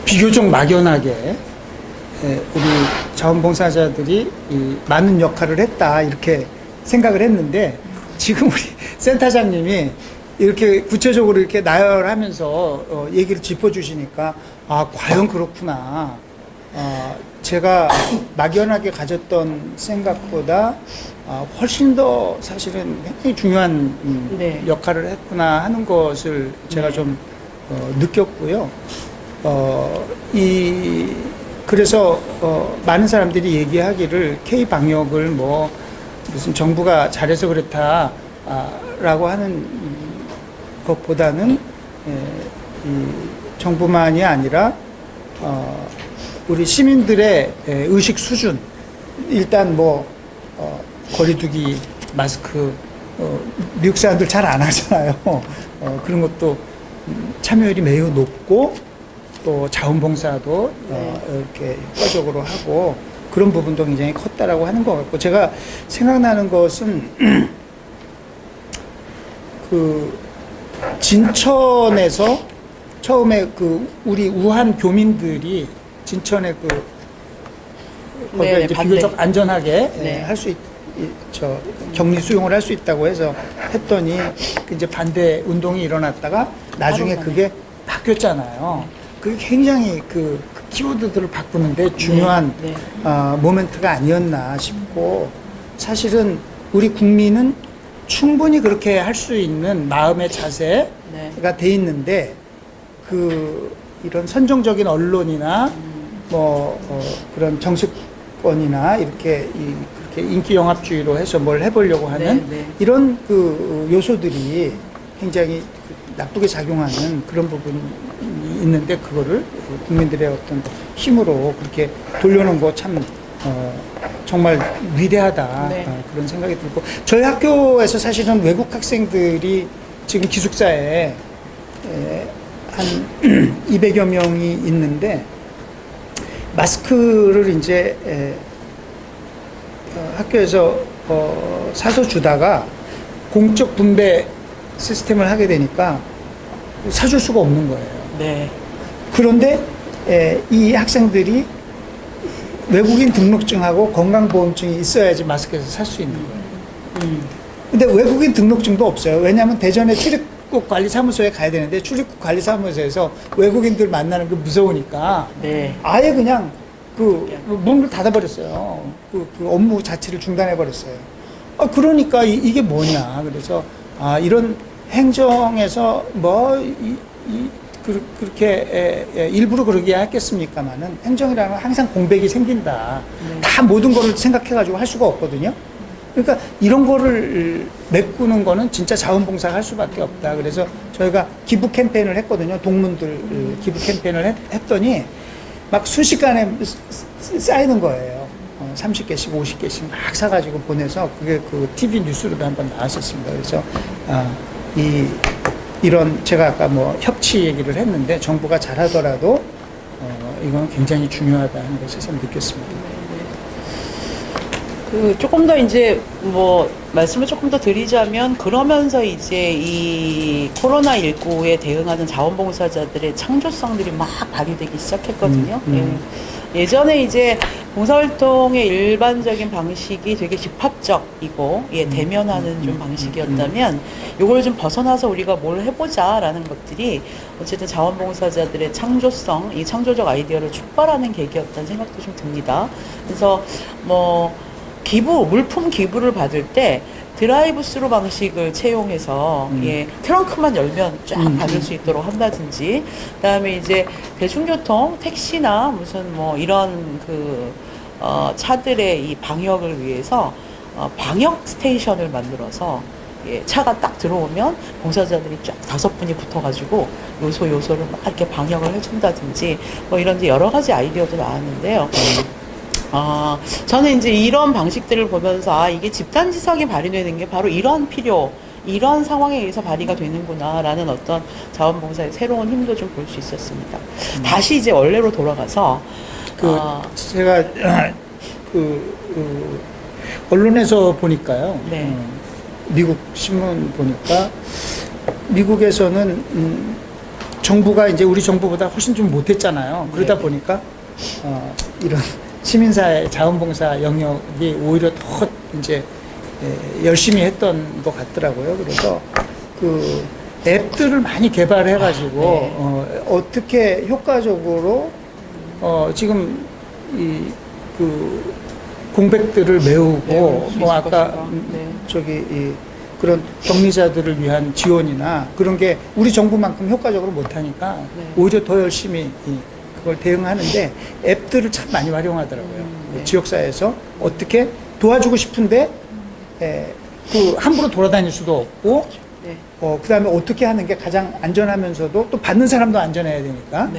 비교적 막연하게 우리 자원봉사자들이 많은 역할을 했다 이렇게 생각을 했는데, 지금 우리 센터장님이 이렇게 구체적으로 이렇게 나열하면서 얘기를 짚어주시니까, 아, 과연 그렇구나. 제가 막연하게 가졌던 생각보다 훨씬 더 사실은 굉장히 중요한 네. 역할을 했구나 하는 것을 제가 네. 좀 느꼈고요. 그래서 많은 사람들이 얘기하기를 K-방역을 뭐 무슨 정부가 잘해서 그렇다 라고 하는 것보다는 이 정부만이 아니라 우리 시민들의 의식 수준, 일단 뭐 거리두기, 마스크, 미국 사람들 잘 안 하잖아요. 그런 것도 참여율이 매우 높고, 또 자원봉사도 이렇게 효과적으로 하고, 그런 부분도 굉장히 컸다라고 하는 것 같고, 제가 생각나는 것은 진천에서 처음에 우리 우한 교민들이 진천에 거기가 네, 이제 반대. 비교적 안전하게 네. 할 수 격리 수용을 할 수 있다고 해서 했더니 이제 반대 운동이 일어났다가 나중에 바로 그게 바뀌었잖아요. 그게 굉장히 그 키워드들을 바꾸는데 중요한 네. 모멘트가 아니었나 싶고, 사실은 우리 국민은 충분히 그렇게 할 수 있는 마음의 자세가 네. 돼 있는데, 이런 선정적인 언론이나 그런 정치권이나 이렇게 그렇게 인기 영합주의로 해서 뭘 해보려고 하는 네. 이런 요소들이 굉장히 나쁘게 작용하는 그런 부분이 있는데, 그거를 국민들의 어떤 힘으로 그렇게 돌려놓은 거 참 정말 위대하다. 네. 그런 생각이 들고, 저희 학교에서 사실은 외국 학생들이 지금 기숙사에 한 200여 명이 있는데, 마스크를 이제 학교에서 사서 주다가 공적 분배 시스템을 하게 되니까 사줄 수가 없는 거예요. 네. 그런데 이 학생들이 외국인 등록증하고 건강보험증이 있어야지 마스크에서 살 수 있는 거예요. 근데 외국인 등록증도 없어요. 왜냐하면 대전에 출입국 관리사무소에 가야 되는데, 출입국 관리사무소에서 외국인들 만나는 게 무서우니까 네. 아예 그냥 문을 닫아버렸어요. 그 업무 자체를 중단해버렸어요. 그러니까 이게 뭐냐. 그래서 이런 행정에서 그렇게 일부러 그러게 했겠습니까만은, 행정이라는 건 항상 공백이 생긴다. 네. 다 모든 거를 생각해가지고 할 수가 없거든요. 그러니까 이런 거를 메꾸는 거는 진짜 자원봉사가 할 수밖에 없다. 그래서 저희가 기부 캠페인을 했거든요. 동문들 기부 캠페인을 했더니 막 순식간에 쌓이는 거예요. 30개씩, 50개씩 막 사가지고 보내서, 그게 TV 뉴스로도 한번 나왔었습니다. 그래서 이런 제가 아까 협치 얘기를 했는데, 정부가 잘하더라도 이건 굉장히 중요하다는 것을 참 느꼈습니다. 조금 더 이제 말씀을 조금 더 드리자면, 그러면서 이제 이 코로나19에 대응하는 자원봉사자들의 창조성들이 막 발휘되기 시작했거든요. 예전에 이제 봉사활동의 일반적인 방식이 되게 집합적이고 대면하는 좀 방식이었다면 이걸 좀 벗어나서 우리가 뭘 해보자라는 것들이 어쨌든 자원봉사자들의 창조성, 이 창조적 아이디어를 촉발하는 계기였다는 생각도 좀 듭니다. 그래서 뭐 물품 기부를 받을 때 드라이브스루 방식을 채용해서 트렁크만 열면 쫙 받을 수 있도록 한다든지, 그다음에 이제 대중교통 택시나 무슨 뭐 이런 차들의 이 방역을 위해서 방역 스테이션을 만들어서 차가 딱 들어오면 봉사자들이 쫙 5분이 붙어가지고 요소를 막 이렇게 방역을 해준다든지 뭐 이런 이제 여러 가지 아이디어도 나왔는데요. 저는 이제 이런 방식들을 보면서 이게 집단지성이 발휘되는 게 바로 이런 상황에 의해서 발휘가 되는구나라는 어떤 자원봉사의 새로운 힘도 좀 볼 수 있었습니다. 다시 이제 원래로 돌아가서 제가 언론에서 보니까요. 네. 미국 신문 보니까 미국에서는 정부가 이제 우리 정부보다 훨씬 좀 못했잖아요. 그러다 네. 보니까 이런 시민사회 자원봉사 영역이 오히려 더 이제 열심히 했던 것 같더라고요. 그래서 그 앱들을 많이 개발해가지고 어떻게 효과적으로 지금 그 공백들을 메우고 뭐 아까 그런 격리자들을 위한 지원이나 그런 게 우리 정부만큼 효과적으로 못하니까 오히려 더 열심히 그걸 대응하는데 앱들을 참 많이 활용하더라고요. 지역사회에서 어떻게 도와주고 싶은데 함부로 돌아다닐 수도 없고 그 다음에 어떻게 하는 게 가장 안전하면서도 또 받는 사람도 안전해야 되니까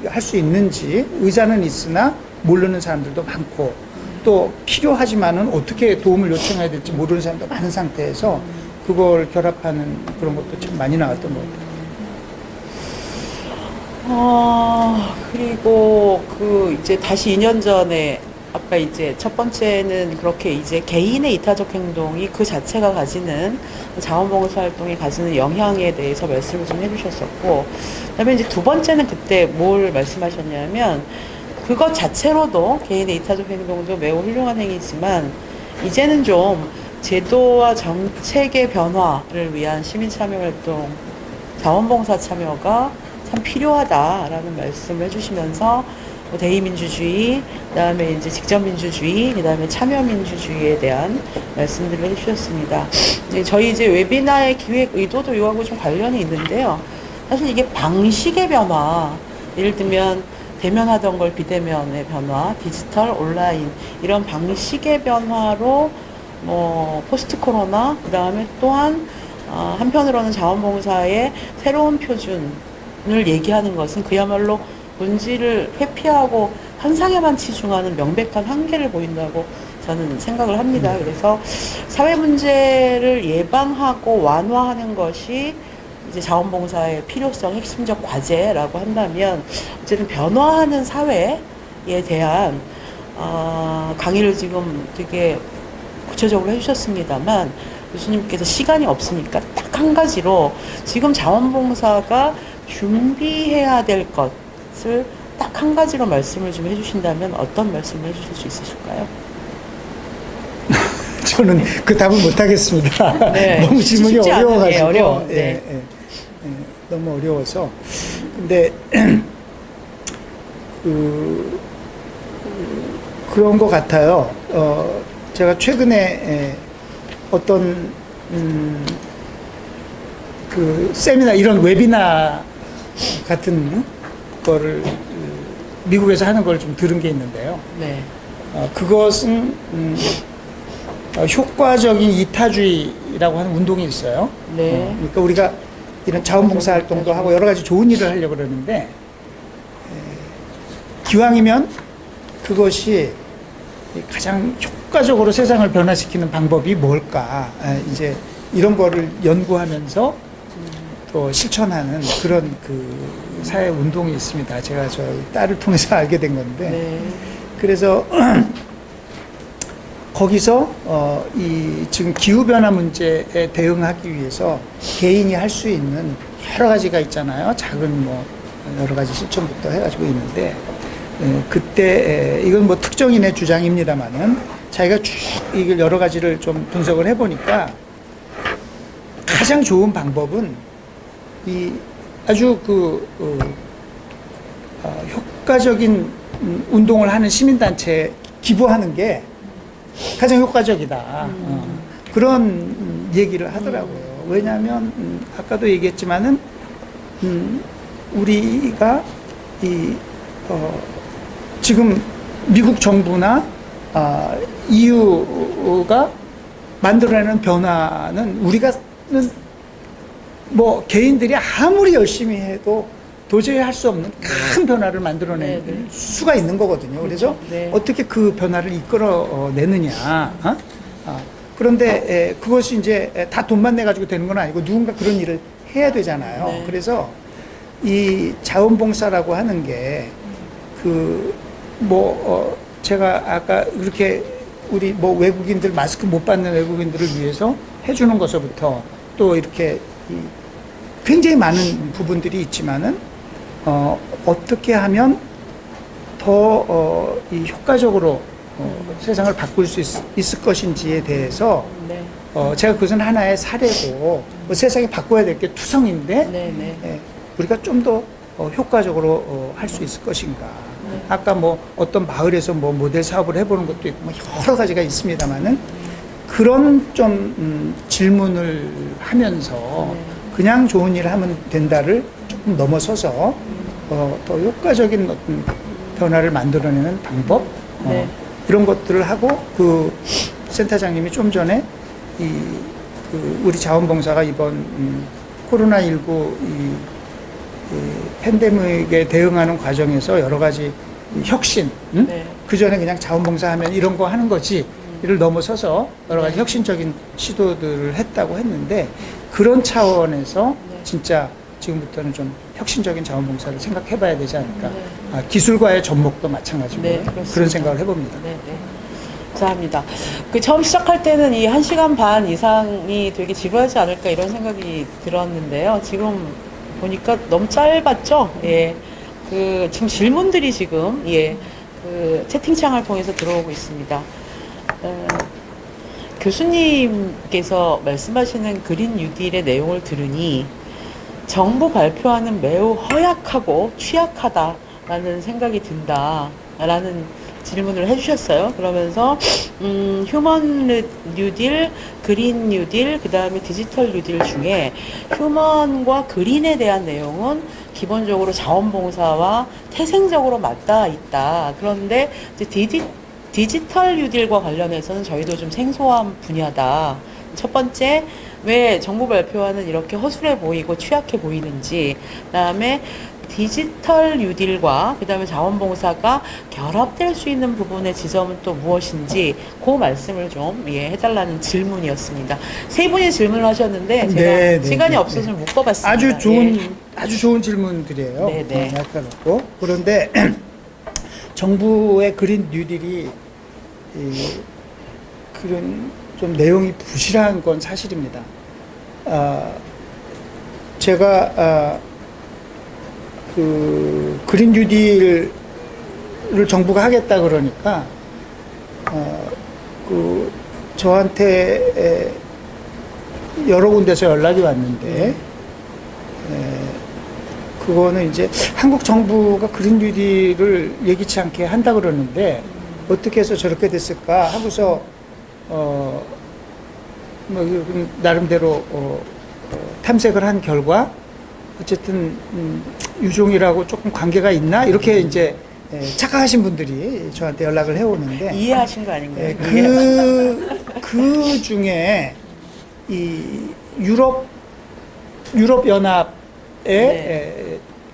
할 수 있는지, 의사는 있으나 모르는 사람들도 많고 또 필요하지만은 어떻게 도움을 요청해야 될지 모르는 사람도 많은 상태에서 그걸 결합하는 그런 것도 참 많이 나왔던 것 같아요. 그리고 이제 다시 2년 전에 아까 이제 첫 번째는 그렇게 이제 개인의 이타적 행동이 그 자체가 가지는 자원봉사 활동이 가지는 영향에 대해서 말씀을 좀 해주셨었고, 그다음에 이제 두 번째는 그때 뭘 말씀하셨냐면 그것 자체로도 개인의 이타적 행동도 매우 훌륭한 행위지만 이제는 좀 제도와 정책의 변화를 위한 시민 참여 활동, 자원봉사 참여가 참 필요하다라는 말씀을 해주시면서 대의민주주의, 그다음에 이제 직접민주주의, 그다음에 참여민주주의에 대한 말씀들을 해주셨습니다. 저희 이제 웨비나의 기획 의도도 이거하고 좀 관련이 있는데요. 사실 이게 방식의 변화, 예를 들면 대면하던 걸 비대면의 변화, 디지털, 온라인 이런 방식의 변화로 뭐 포스트 코로나, 그다음에 또한 한편으로는 자원봉사의 새로운 표준을 얘기하는 것은 그야말로 본질을 회피하고 현상에만 치중하는 명백한 한계를 보인다고 저는 생각을 합니다. 그래서 사회 문제를 예방하고 완화하는 것이 이제 자원봉사의 필요성, 핵심적 과제라고 한다면 어쨌든 변화하는 사회에 대한 강의를 지금 되게 구체적으로 해주셨습니다만 교수님께서 시간이 없으니까 딱 한 가지로 지금 자원봉사가 준비해야 될 것을 딱 한 가지로 말씀을 좀 해주신다면 어떤 말씀을 해주실 수 있으실까요? 저는 그 답을 못하겠습니다. 네, 너무 질문이 쉽지 않은, 어려워가지고. 어려워. 너무 어려워서. 근데, 그런 것 같아요. 제가 최근에 어떤, 세미나, 이런 웨비나 같은 거를 미국에서 하는 걸 좀 들은 게 있는데요. 네. 그것은, 효과적인 이타주의라고 하는 운동이 있어요. 네. 그러니까 우리가 이런 자원봉사 활동도 하고 여러 가지 좋은 일을 하려고 그러는데, 기왕이면 그것이 가장 효과적으로 세상을 변화시키는 방법이 뭘까, 이제 이런 거를 연구하면서 또 실천하는 그런 사회 운동이 있습니다. 제가 저 딸을 통해서 알게 된 건데, 네. 그래서 거기서 지금 기후변화 문제에 대응하기 위해서 개인이 할 수 있는 여러 가지가 있잖아요. 작은 뭐 여러 가지 실천부터 해가지고 있는데, 그때 이건 뭐 특정인의 주장입니다만은 자기가 쭉 이걸 여러 가지를 좀 분석을 해보니까 가장 좋은 방법은 이 아주 효과적인 운동을 하는 시민단체에 기부하는 게 가장 효과적이다. 그런 얘기를 하더라고요. 왜냐하면 아까도 얘기했지만은 우리가 지금 미국 정부나 EU가 만들어내는 변화는 우리가는 뭐 개인들이 아무리 열심히 해도 도저히 할 수 없는 큰 변화를 만들어낼 수가 있는 거거든요. 그래서 네. 어떻게 그 변화를 이끌어내느냐. 그런데 그것이 이제 다 돈만 내 가지고 되는 건 아니고 누군가 그런 일을 해야 되잖아요. 네. 그래서 이 자원봉사라고 하는 게 제가 아까 이렇게 우리 뭐 외국인들 마스크 못 받는 외국인들을 위해서 해주는 것부터 또 이렇게 굉장히 많은 부분들이 있지만은 어떻게 하면 더 효과적으로 세상을 바꿀 수 있을 것인지에 대해서 네. 제가 그것은 하나의 사례고 뭐 세상이 바꿔야 될 게 투성인데 네, 네. 우리가 좀 더 효과적으로 할 수 있을 것인가. 아까 뭐 어떤 마을에서 뭐 모델 사업을 해보는 것도 있고 뭐 여러 가지가 있습니다만은 그런 좀 질문을 하면서 그냥 좋은 일을 하면 된다를 조금 넘어서서 더 효과적인 어떤 변화를 만들어내는 방법 네. 이런 것들을 하고 그 센터장님이 좀 전에 우리 자원봉사가 이번 코로나19 이 팬데믹에 대응하는 과정에서 여러 가지 혁신, 네. 그 전에 그냥 자원봉사하면 이런 거 하는 거지, 이를 넘어서서 여러 가지 혁신적인 시도들을 했다고 했는데 그런 차원에서 진짜 지금부터는 좀 혁신적인 자원봉사를 생각해 봐야 되지 않을까. 기술과의 접목도 마찬가지고 네, 그렇습니다. 그런 생각을 해봅니다. 네, 네. 감사합니다. 처음 시작할 때는 이 1시간 반 이상이 되게 지루하지 않을까 이런 생각이 들었는데요. 지금 보니까 너무 짧았죠? 예. 지금 질문들이 지금, 채팅창을 통해서 들어오고 있습니다. 교수님께서 말씀하시는 그린 뉴딜의 내용을 들으니 정부 발표하는 매우 허약하고 취약하다라는 생각이 든다라는 질문을 해주셨어요. 그러면서 휴먼 뉴딜, 그린 뉴딜, 그 다음에 디지털 뉴딜 중에 휴먼과 그린에 대한 내용은 기본적으로 자원봉사와 태생적으로 맞닿아 있다. 그런데 이제 디지털 뉴딜과 관련해서는 저희도 좀 생소한 분야다. 첫 번째, 왜 정부 발표와는 이렇게 허술해 보이고 취약해 보이는지, 그 다음에 디지털 뉴딜과 그 다음에 자원봉사가 결합될 수 있는 부분의 지점은 또 무엇인지 그 말씀을 좀 해달라는 질문이었습니다. 세 분이 질문을 하셨는데 제가 시간이 없어서 좀 묶어봤습니다. 아주 좋은 질문들이에요. 네. 날카롭고. 그런데 정부의 그린 뉴딜이 그런 좀 내용이 부실한 건 사실입니다. 제가 그린 뉴딜을 정부가 하겠다 그러니까 저한테 여러 군데서 연락이 왔는데 그거는 이제 한국 정부가 그린 뉴딜을 예기치 않게 한다 그러는데 어떻게 해서 저렇게 됐을까 하고서 나름대로 탐색을 한 결과 어쨌든 유종이라고 조금 관계가 있나 이렇게 이제 착각하신 분들이 저한테 연락을 해오는데 이해하신 거 아닌가요? 그 중에 이 유럽 연합의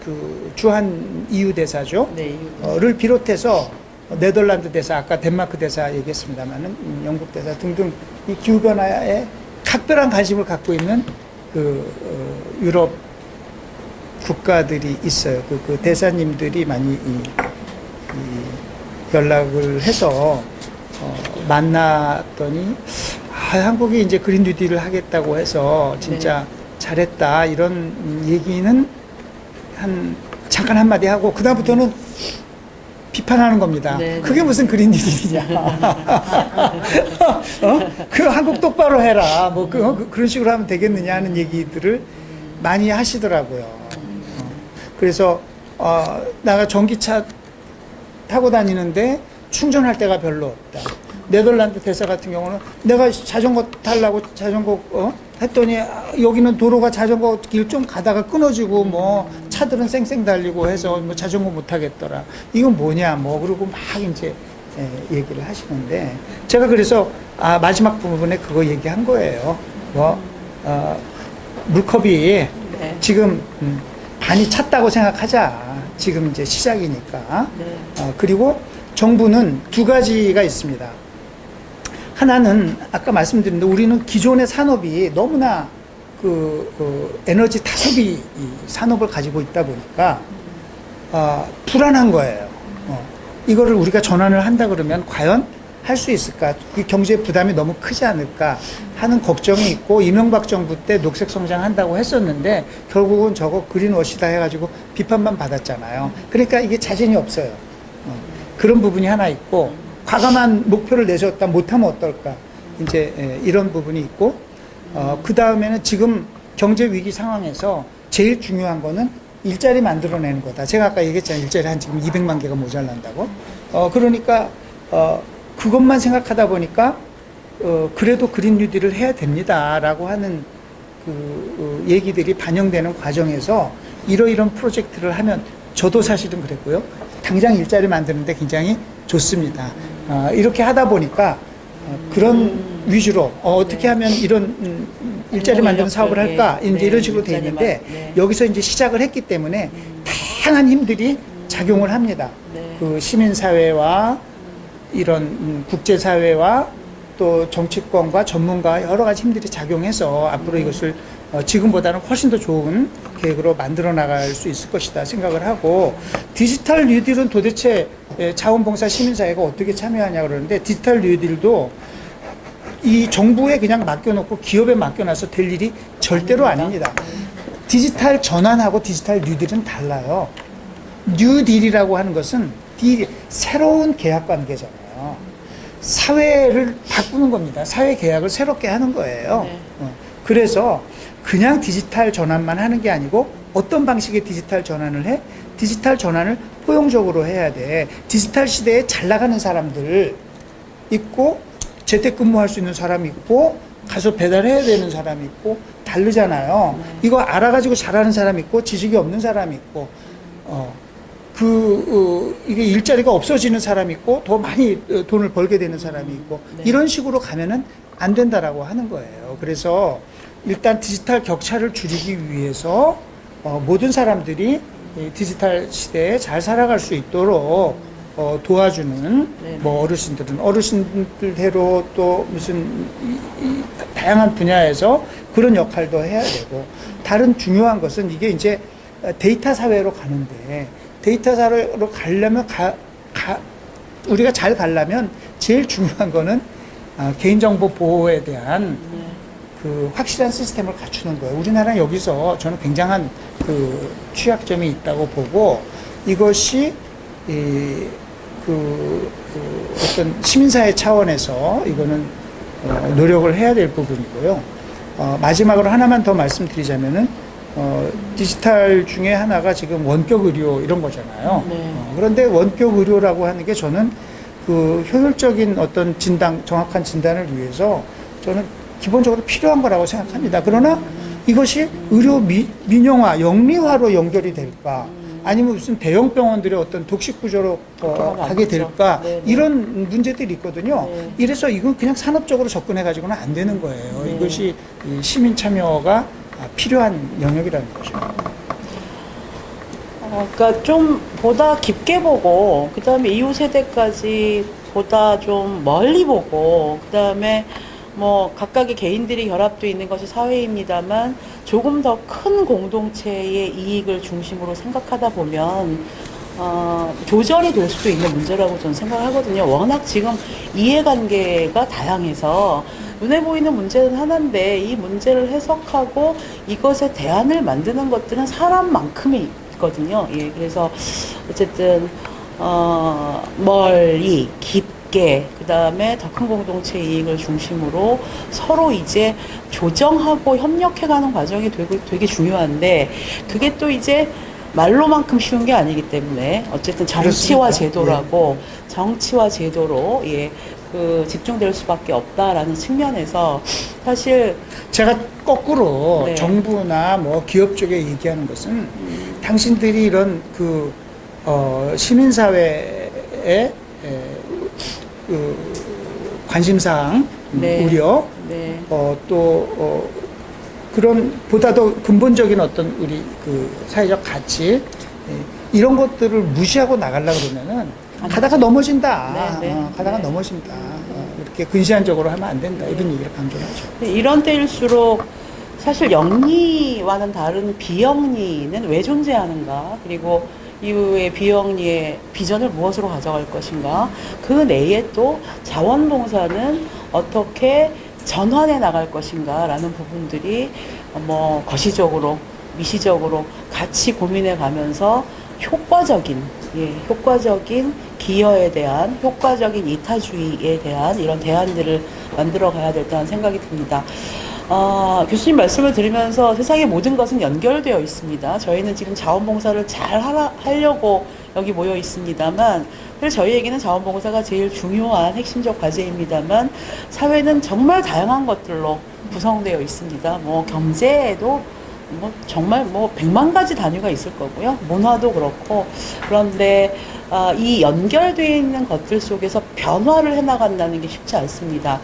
그 주한 EU 대사죠. 네, 를 비롯해서 네덜란드 대사, 아까 덴마크 대사 얘기했습니다만은 영국 대사 등등 이 기후 변화에 각별한 관심을 갖고 있는 유럽 국가들이 있어요. 그 대사님들이 많이 연락을 해서 만났더니 한국이 이제 그린 뉴딜을 하겠다고 해서 진짜 잘했다 이런 얘기는 잠깐 한마디 하고 그다음부터는 비판하는 겁니다. 네, 그게 네. 무슨 그린 뉴딜이냐. 그 한국 똑바로 해라. 뭐 그런 식으로 하면 되겠느냐 하는 얘기들을 많이 하시더라고요. 그래서 내가 전기차 타고 다니는데 충전할 데가 별로 없다. 네덜란드 대사 같은 경우는 내가 자전거 타려고 자전거 했더니 여기는 도로가 자전거 길 좀 가다가 끊어지고 뭐 차들은 쌩쌩 달리고 해서 뭐 자전거 못 타겠더라. 이건 뭐냐 뭐 그러고 막 이제 얘기를 하시는데 제가 그래서 마지막 부분에 그거 얘기한 거예요. 뭐 물컵이 네. 지금 반이 찼다고 생각하자. 지금 이제 시작이니까. 네. 그리고 정부는 두 가지가 있습니다. 하나는 아까 말씀드렸는데 우리는 기존의 산업이 너무나 에너지 다소비 산업을 가지고 있다 보니까 불안한 거예요. 이거를 우리가 전환을 한다 그러면 과연 할 수 있을까? 그 경제 부담이 너무 크지 않을까 하는 걱정이 있고 이명박 정부 때 녹색 성장한다고 했었는데 결국은 저거 그린워시다 해가지고 비판만 받았잖아요. 그러니까 이게 자신이 없어요. 그런 부분이 하나 있고 과감한 목표를 내셨다 못하면 어떨까 이제 이런 부분이 있고 그 다음에는 지금 경제 위기 상황에서 제일 중요한 거는 일자리 만들어내는 거다. 제가 아까 얘기했잖아요. 일자리 한 지금 200만 개가 모자란다고. 그러니까 그것만 생각하다 보니까 그래도 그린 뉴딜을 해야 됩니다라고 하는 그 얘기들이 반영되는 과정에서 이러이런 프로젝트를 하면 저도 사실은 그랬고요. 당장 일자리 만드는데 굉장히 좋습니다. 이렇게 하다 보니까 그런 위주로 어떻게 하면 이런 일자리 만드는 사업을 할까 이제 이런 식으로 돼 있는데 여기서 이제 시작을 했기 때문에 다양한 힘들이 작용을 합니다. 그 시민사회와 이런 국제사회와 또 정치권과 전문가 여러 가지 힘들이 작용해서 앞으로 이것을 지금보다는 훨씬 더 좋은 계획으로 만들어 나갈 수 있을 것이다 생각을 하고 디지털 뉴딜은 도대체 자원봉사 시민사회가 어떻게 참여하냐 그러는데 디지털 뉴딜도 이 정부에 그냥 맡겨놓고 기업에 맡겨놔서 될 일이 절대로 아닙니다. 디지털 전환하고 디지털 뉴딜은 달라요. 뉴딜이라고 하는 것은 새로운 계약 관계잖아요. 사회를 바꾸는 겁니다. 사회 계약을 새롭게 하는 거예요. 그래서 그냥 디지털 전환만 하는 게 아니고 어떤 방식의 디지털 전환을 해? 디지털 전환을 포용적으로 해야 돼. 디지털 시대에 잘 나가는 사람들 있고 재택근무할 수 있는 사람이 있고 가서 배달해야 되는 사람이 있고 다르잖아요. 이거 알아가지고 잘하는 사람이 있고 지식이 없는 사람이 있고 이게 일자리가 없어지는 사람이 있고 더 많이 돈을 벌게 되는 사람이 있고 이런 식으로 가면은 안 된다라고 하는 거예요. 그래서 일단 디지털 격차를 줄이기 위해서 모든 사람들이 이 디지털 시대에 잘 살아갈 수 있도록 도와주는 뭐 어르신들대로 또 무슨 다양한 분야에서 그런 역할도 해야 되고 다른 중요한 것은 이게 이제 데이터 사회로 가는데 데이터 사회로 가려면 우리가 잘 가려면 제일 중요한 거는 개인정보 보호에 대한 그 확실한 시스템을 갖추는 거예요. 우리나라 여기서 저는 굉장한 그 취약점이 있다고 보고 이것이 어떤 시민사회 차원에서 이거는 노력을 해야 될 부분이고요. 마지막으로 하나만 더 말씀드리자면은 디지털 중에 하나가 지금 원격 의료 이런 거잖아요. 그런데 원격 의료라고 하는 게 저는 그 효율적인 어떤 정확한 진단을 위해서 저는 기본적으로 필요한 거라고 생각합니다. 그러나 이것이 의료 민영화, 영리화로 연결이 될까? 아니면 무슨 대형 병원들의 어떤 독식 구조로 가게 될까? 이런 문제들이 있거든요. 이래서 이건 그냥 산업적으로 접근해가지고는 안 되는 거예요. 이것이 시민 참여가 필요한 영역이라는 거죠. 그러니까 좀 보다 깊게 보고 그다음에 이후 세대까지 보다 좀 멀리 보고 그다음에 뭐 각각의 개인들이 결합되어 있는 것이 사회입니다만 조금 더 큰 공동체의 이익을 중심으로 생각하다 보면 조절이 될 수도 있는 문제라고 저는 생각하거든요. 워낙 지금 이해관계가 다양해서 눈에 보이는 문제는 하나인데 이 문제를 해석하고 이것에 대안을 만드는 것들은 사람만큼이 있거든요. 예, 그래서 어쨌든 멀리 깊게 그다음에 더 큰 공동체 이익을 중심으로 서로 이제 조정하고 협력해가는 과정이 되게 중요한데 그게 또 이제 말로만큼 쉬운 게 아니기 때문에 어쨌든 정치와 그렇습니다. 제도라고 정치와 제도로 집중될 수밖에 없다라는 측면에서 사실 제가 거꾸로 네. 정부나 뭐 기업 쪽에 얘기하는 것은 당신들이 이런 시민사회의 관심사항, 네. 우려, 네. 그런 보다 더 근본적인 어떤 우리 사회적 가치 이런 것들을 무시하고 나가려고 그러면은 가다가 넘어진다. 네, 네. 가다가 네. 넘어진다. 이렇게 근시안적으로 하면 안 된다. 이런 얘기를 강조를 하죠. 이런 때일수록 사실 영리와는 다른 비영리는 왜 존재하는가? 그리고 이후에 비영리의 비전을 무엇으로 가져갈 것인가? 그 내에 또 자원봉사는 어떻게 전환해 나갈 것인가? 라는 부분들이 거시적으로, 미시적으로 같이 고민해 가면서 효과적인 기여에 대한, 효과적인 이타주의에 대한 이런 대안들을 만들어 가야 될 거라는 생각이 듭니다. 교수님 말씀을 들으면서 세상의 모든 것은 연결되어 있습니다. 저희는 지금 자원봉사를 잘 하려고 여기 모여 있습니다만, 그래서 저희에게는 자원봉사가 제일 중요한 핵심적 과제입니다만, 사회는 정말 다양한 것들로 구성되어 있습니다. 경제에도 정말 100만 가지 단위가 있을 거고요. 문화도 그렇고. 그런데 이 연결되어 있는 것들 속에서 변화를 해나간다는 게 쉽지 않습니다.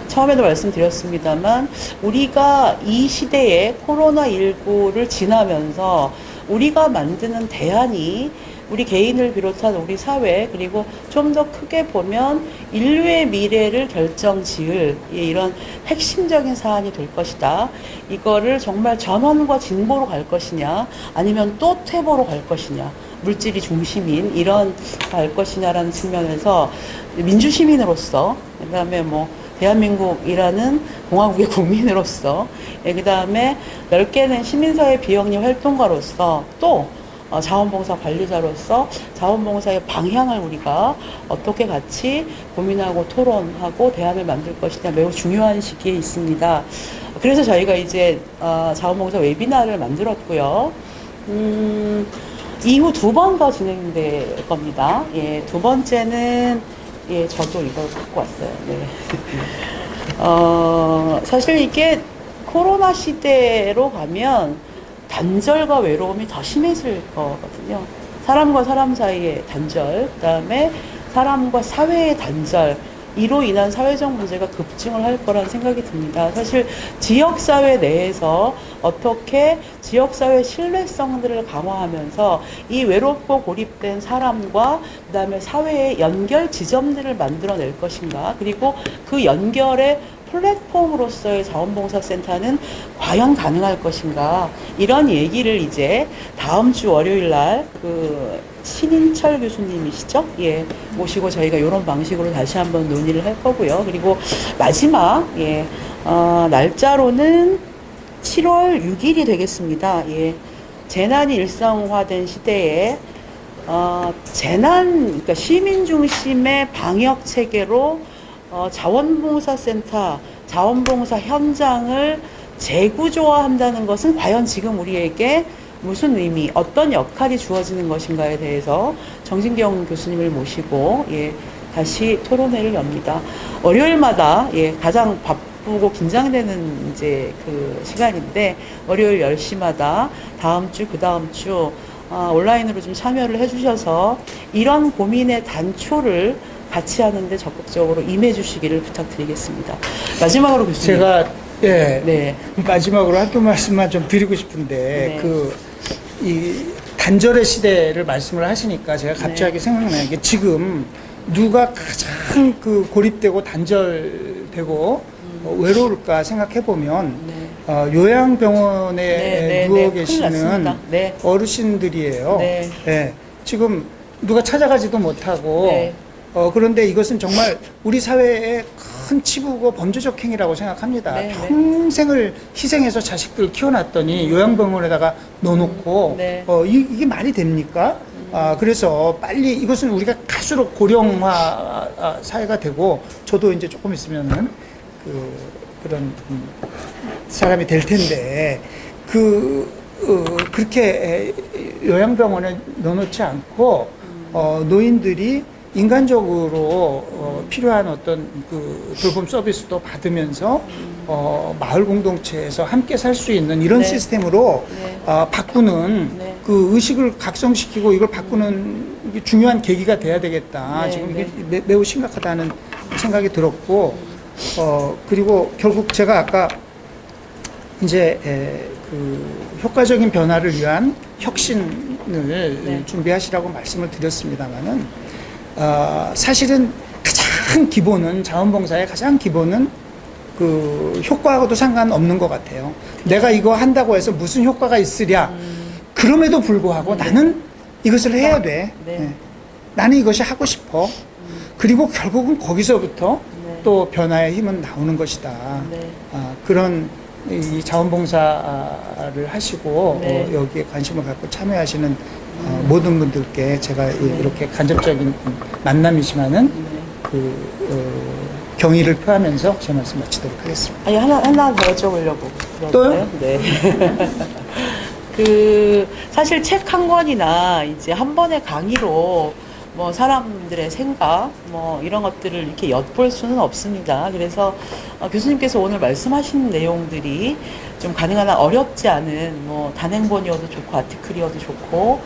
처음에도 말씀드렸습니다만 우리가 이 시대에 코로나19를 지나면서 우리가 만드는 대안이 우리 개인을 비롯한 우리 사회 그리고 좀 더 크게 보면 인류의 미래를 결정지을 이런 핵심적인 사안이 될 것이다. 이거를 정말 전환과 진보로 갈 것이냐 아니면 또 퇴보로 갈 것이냐 물질이 중심인 이런 갈 것이냐라는 측면에서 민주시민으로서 그다음에 대한민국이라는 공화국의 국민으로서 그다음에 넓게는 시민사회 비영리 활동가로서 또 자원봉사 관리자로서 자원봉사의 방향을 우리가 어떻게 같이 고민하고 토론하고 대안을 만들 것이냐 매우 중요한 시기에 있습니다. 그래서 저희가 이제 자원봉사 웨비나를 만들었고요. 이후 2번 더 진행될 겁니다. 두 번째는 저도 이걸 갖고 왔어요. 네. 사실 이게 코로나 시대로 가면 단절과 외로움이 더 심해질 거거든요. 사람과 사람 사이의 단절, 그 다음에 사람과 사회의 단절, 이로 인한 사회적 문제가 급증을 할 거라는 생각이 듭니다. 사실 지역사회 내에서 어떻게 지역사회 신뢰성들을 강화하면서 이 외롭고 고립된 사람과 그 다음에 사회의 연결 지점들을 만들어낼 것인가, 그리고 그 연결의 플랫폼으로서의 자원봉사센터는 과연 가능할 것인가, 이런 얘기를 이제 다음 주 월요일 날 신인철 교수님이시죠? 모시고 저희가 이런 방식으로 다시 한번 논의를 할 거고요. 그리고 마지막 날짜로는 7월 6일이 되겠습니다. 재난이 일상화된 시대에 그러니까 시민 중심의 방역 체계로 자원봉사센터, 자원봉사 현장을 재구조화한다는 것은 과연 지금 우리에게 무슨 의미, 어떤 역할이 주어지는 것인가에 대해서 정진경 교수님을 모시고 다시 토론회를 엽니다. 월요일마다 가장 바쁘고 긴장되는 이제 시간인데 월요일 10시마다 다음 주, 그 다음 주 온라인으로 좀 참여를 해주셔서 이런 고민의 단초를 같이 하는데 적극적으로 임해 주시기를 부탁드리겠습니다. 마지막으로 교수님. 제가 네. 마지막으로 한두 말씀만 좀 드리고 싶은데 네. 이 단절의 시대를 말씀을 하시니까 제가 갑자기 생각나는 게 지금 누가 가장 고립되고 단절되고 외로울까 생각해 보면 요양병원에 누워 계시는 어르신들이에요. 지금 누가 찾아가지도 못하고 그런데 이것은 정말 우리 사회의 큰 치부고 범죄적 행위라고 생각합니다. 평생을 희생해서 자식들 키워놨더니 요양병원에다가 넣어놓고 이게 말이 됩니까? 그래서 빨리 이것은 우리가 갈수록 고령화 사회가 되고 저도 이제 조금 있으면은 그런 사람이 될 텐데 그렇게 요양병원에 넣어놓지 않고 노인들이 인간적으로 필요한 어떤 돌봄 서비스도 받으면서 마을 공동체에서 함께 살 수 있는 이런 네. 시스템으로 네. 바꾸는 네. 그 의식을 각성시키고 이걸 바꾸는 이게 중요한 계기가 돼야 되겠다. 네, 지금 이게 매우 심각하다는 생각이 들었고 그리고 결국 제가 아까 이제 효과적인 변화를 위한 혁신을 준비하시라고 말씀을 드렸습니다만은 사실은 가장 기본은 자원봉사의 가장 기본은 효과하고도 상관없는 것 같아요. 내가 이거 한다고 해서 무슨 효과가 있으랴. 그럼에도 불구하고 나는 이것을 해야 돼. 네. 나는 이것이 하고 싶어. 그리고 결국은 거기서부터 또 변화의 힘은 나오는 것이다. 네. 그런 이 자원봉사를 하시고 네. 여기에 관심을 갖고 참여하시는 모든 분들께 제가 이렇게 간접적인 만남이지만은 경의를 표하면서 제 말씀 마치도록 하겠습니다. 아니, 하나 더 여쭤보려고. 또요? 네. 사실 책 한 권이나 이제 한 번의 강의로 뭐 사람들의 생각, 뭐 이런 것들을 이렇게 엿볼 수는 없습니다. 그래서 교수님께서 오늘 말씀하신 내용들이 좀 가능한 한 어렵지 않은 뭐 단행본이어도 좋고 아티클이어도 좋고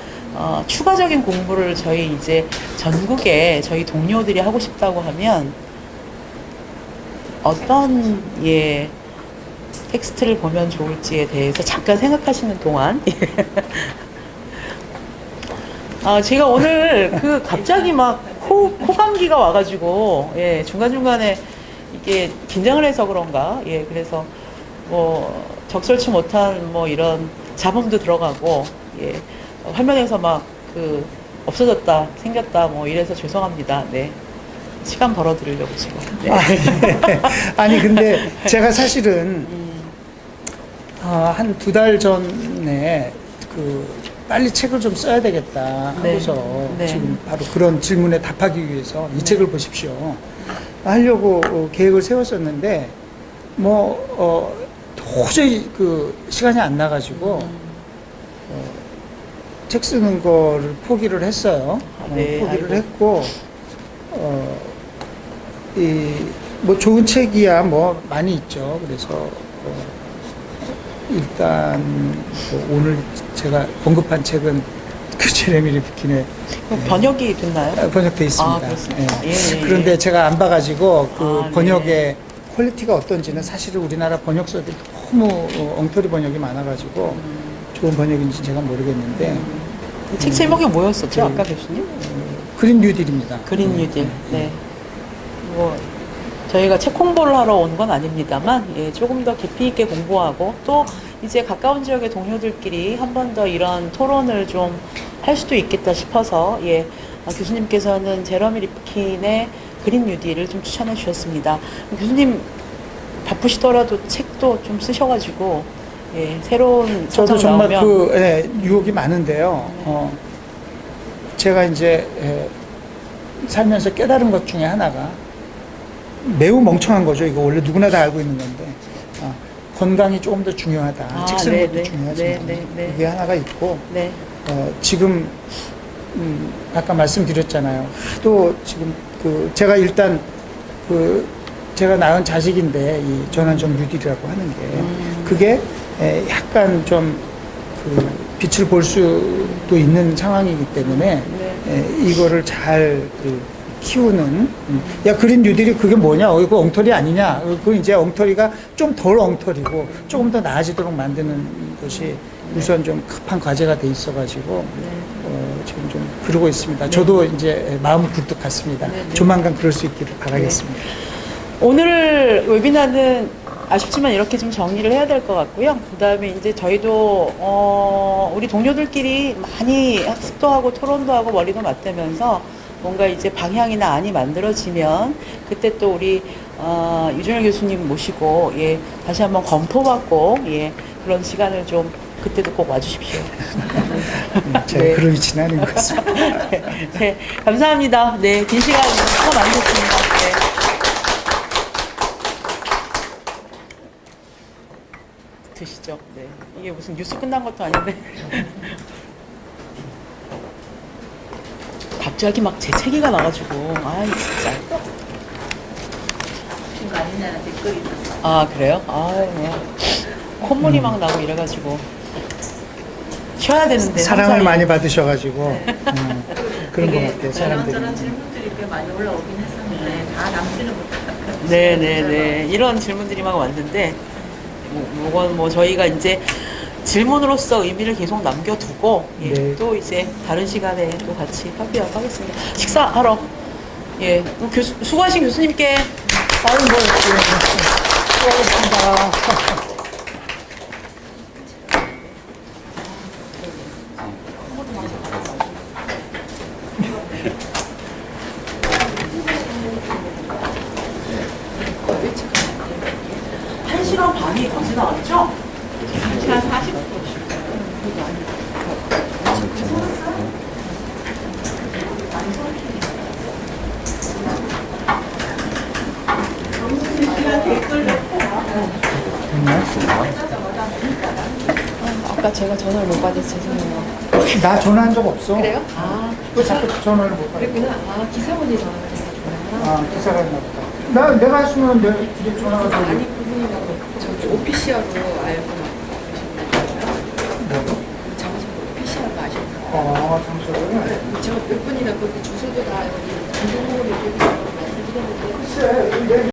추가적인 공부를 저희 이제 전국에 저희 동료들이 하고 싶다고 하면 어떤 텍스트를 보면 좋을지에 대해서 잠깐 생각하시는 동안 제가 오늘 갑자기 막 코감기가 와가지고 중간중간에 이게 긴장을 해서 그런가 그래서 뭐 적절치 못한 뭐 이런 잡음도 들어가고 화면에서 막 없어졌다 생겼다 뭐 이래서 죄송합니다. 네. 시간 벌어드리려고 지금. 네. 아니 근데 제가 사실은 한 2달 전에 빨리 책을 좀 써야 되겠다 하고서 네. 지금 바로 그런 질문에 답하기 위해서 이 책을 보십시오 하려고 계획을 세웠었는데 뭐 도저히 시간이 안 나가지고 책 쓰는 거를 포기를 했어요. 네, 포기를 아이고. 했고 뭐 좋은 책이야 뭐 많이 있죠. 그래서 일단 오늘 제가 언급한 책은 제레미 리프킨의 번역이 됐나요? 번역돼 있습니다. 그렇습니다. 예. 그런데 제가 안 봐가지고 네. 번역의 퀄리티가 어떤지는 사실 우리나라 번역서들이 너무 엉터리 번역이 많아가지고 좋은 번역인지 제가 모르겠는데 책 제목이 뭐였었죠? 아까 교수님? 그린 뉴딜입니다. 그린 뉴딜. 네. 뭐 저희가 책 홍보를 하러 온 건 아닙니다만 조금 더 깊이 있게 공부하고 또 이제 가까운 지역의 동료들끼리 한 번 더 이런 토론을 좀 할 수도 있겠다 싶어서 교수님께서는 제러미 리프킨의 그린 뉴딜을 좀 추천해 주셨습니다. 교수님 바쁘시더라도 책도 좀 쓰셔가지고 새로운 저도 서적 정말 나오면 유혹이 많은데요. 제가 이제 살면서 깨달은 것 중에 하나가 매우 멍청한 거죠. 이거 원래 누구나 다 알고 있는 건데 건강이 조금 더 중요하다. 책 쓰는 것도 중요하지만 그게 하나가 있고 지금 아까 말씀드렸잖아요. 또 지금 제가 일단 제가 낳은 자식인데 이 전환적 뉴딜이라고 하는 게 그게 약간 좀 빛을 볼 수도 있는 상황이기 때문에 이거를 잘 키우는 야 그린 뉴딜이 그게 뭐냐 이거 엉터리 아니냐 그 이제 엉터리가 좀 덜 엉터리고 조금 더 나아지도록 만드는 것이 우선 좀 급한 과제가 돼 있어가지고 지금 좀 그러고 있습니다. 저도 이제 마음 굴뚝 같습니다. 조만간 그럴 수 있기를 바라겠습니다. 오늘 웨비나는 아쉽지만 이렇게 좀 정리를 해야 될 것 같고요. 그 다음에 이제 저희도 우리 동료들끼리 많이 학습도 하고 토론도 하고 머리도 맞대면서 뭔가 이제 방향이나 안이 만들어지면 그때 또 우리 유준열 교수님 모시고 다시 한번 검토받고 그런 시간을 좀 그때도 꼭 와주십시오. 제가 네. 그런 위치는 아닌 것 같습니다. 네, 감사합니다. 네, 긴 시간 수고 많으셨습니다. 네. 드시죠. 네, 이게 무슨 뉴스 끝난 것도 아닌데. 갑자기 막 재채기가 나가지고, 아이 진짜. 친구 아니냐는 댓글이 있었어. 아 그래요? 아 뭐. 콧물이 막 나고 이래가지고 쉬어야 되는데 사랑을 항상 많이 받으셔가지고 그런 것 같아요. 이런저런 사람들이. 질문들이 꽤 많이 올라오긴 했었는데 다 남지는 못하고. 네네네 이런 질문들이 막 왔는데 이건 뭐 저희가 이제 질문으로서 의미를 계속 남겨두고 예, 네. 또 이제 다른 시간에 또 같이 협의하고 하겠습니다. 식사하러 예 수고하신 교수님께 아유 뭐 수고하셨습니다. 1시간 반이 더 지나갔죠? 1시간 40분. 아까 제가 전화를 못 받아서 죄송해요. 나 전화한 적 없어. 그래요? 아, 왜 자꾸 전화를 못 받아? 그랬구나. 아, 기사분이 전화를 해가지고. 아 기사가 있나 보다. 내가 했으면 내 전화가 아니, 그분이랑 저기 오피시하고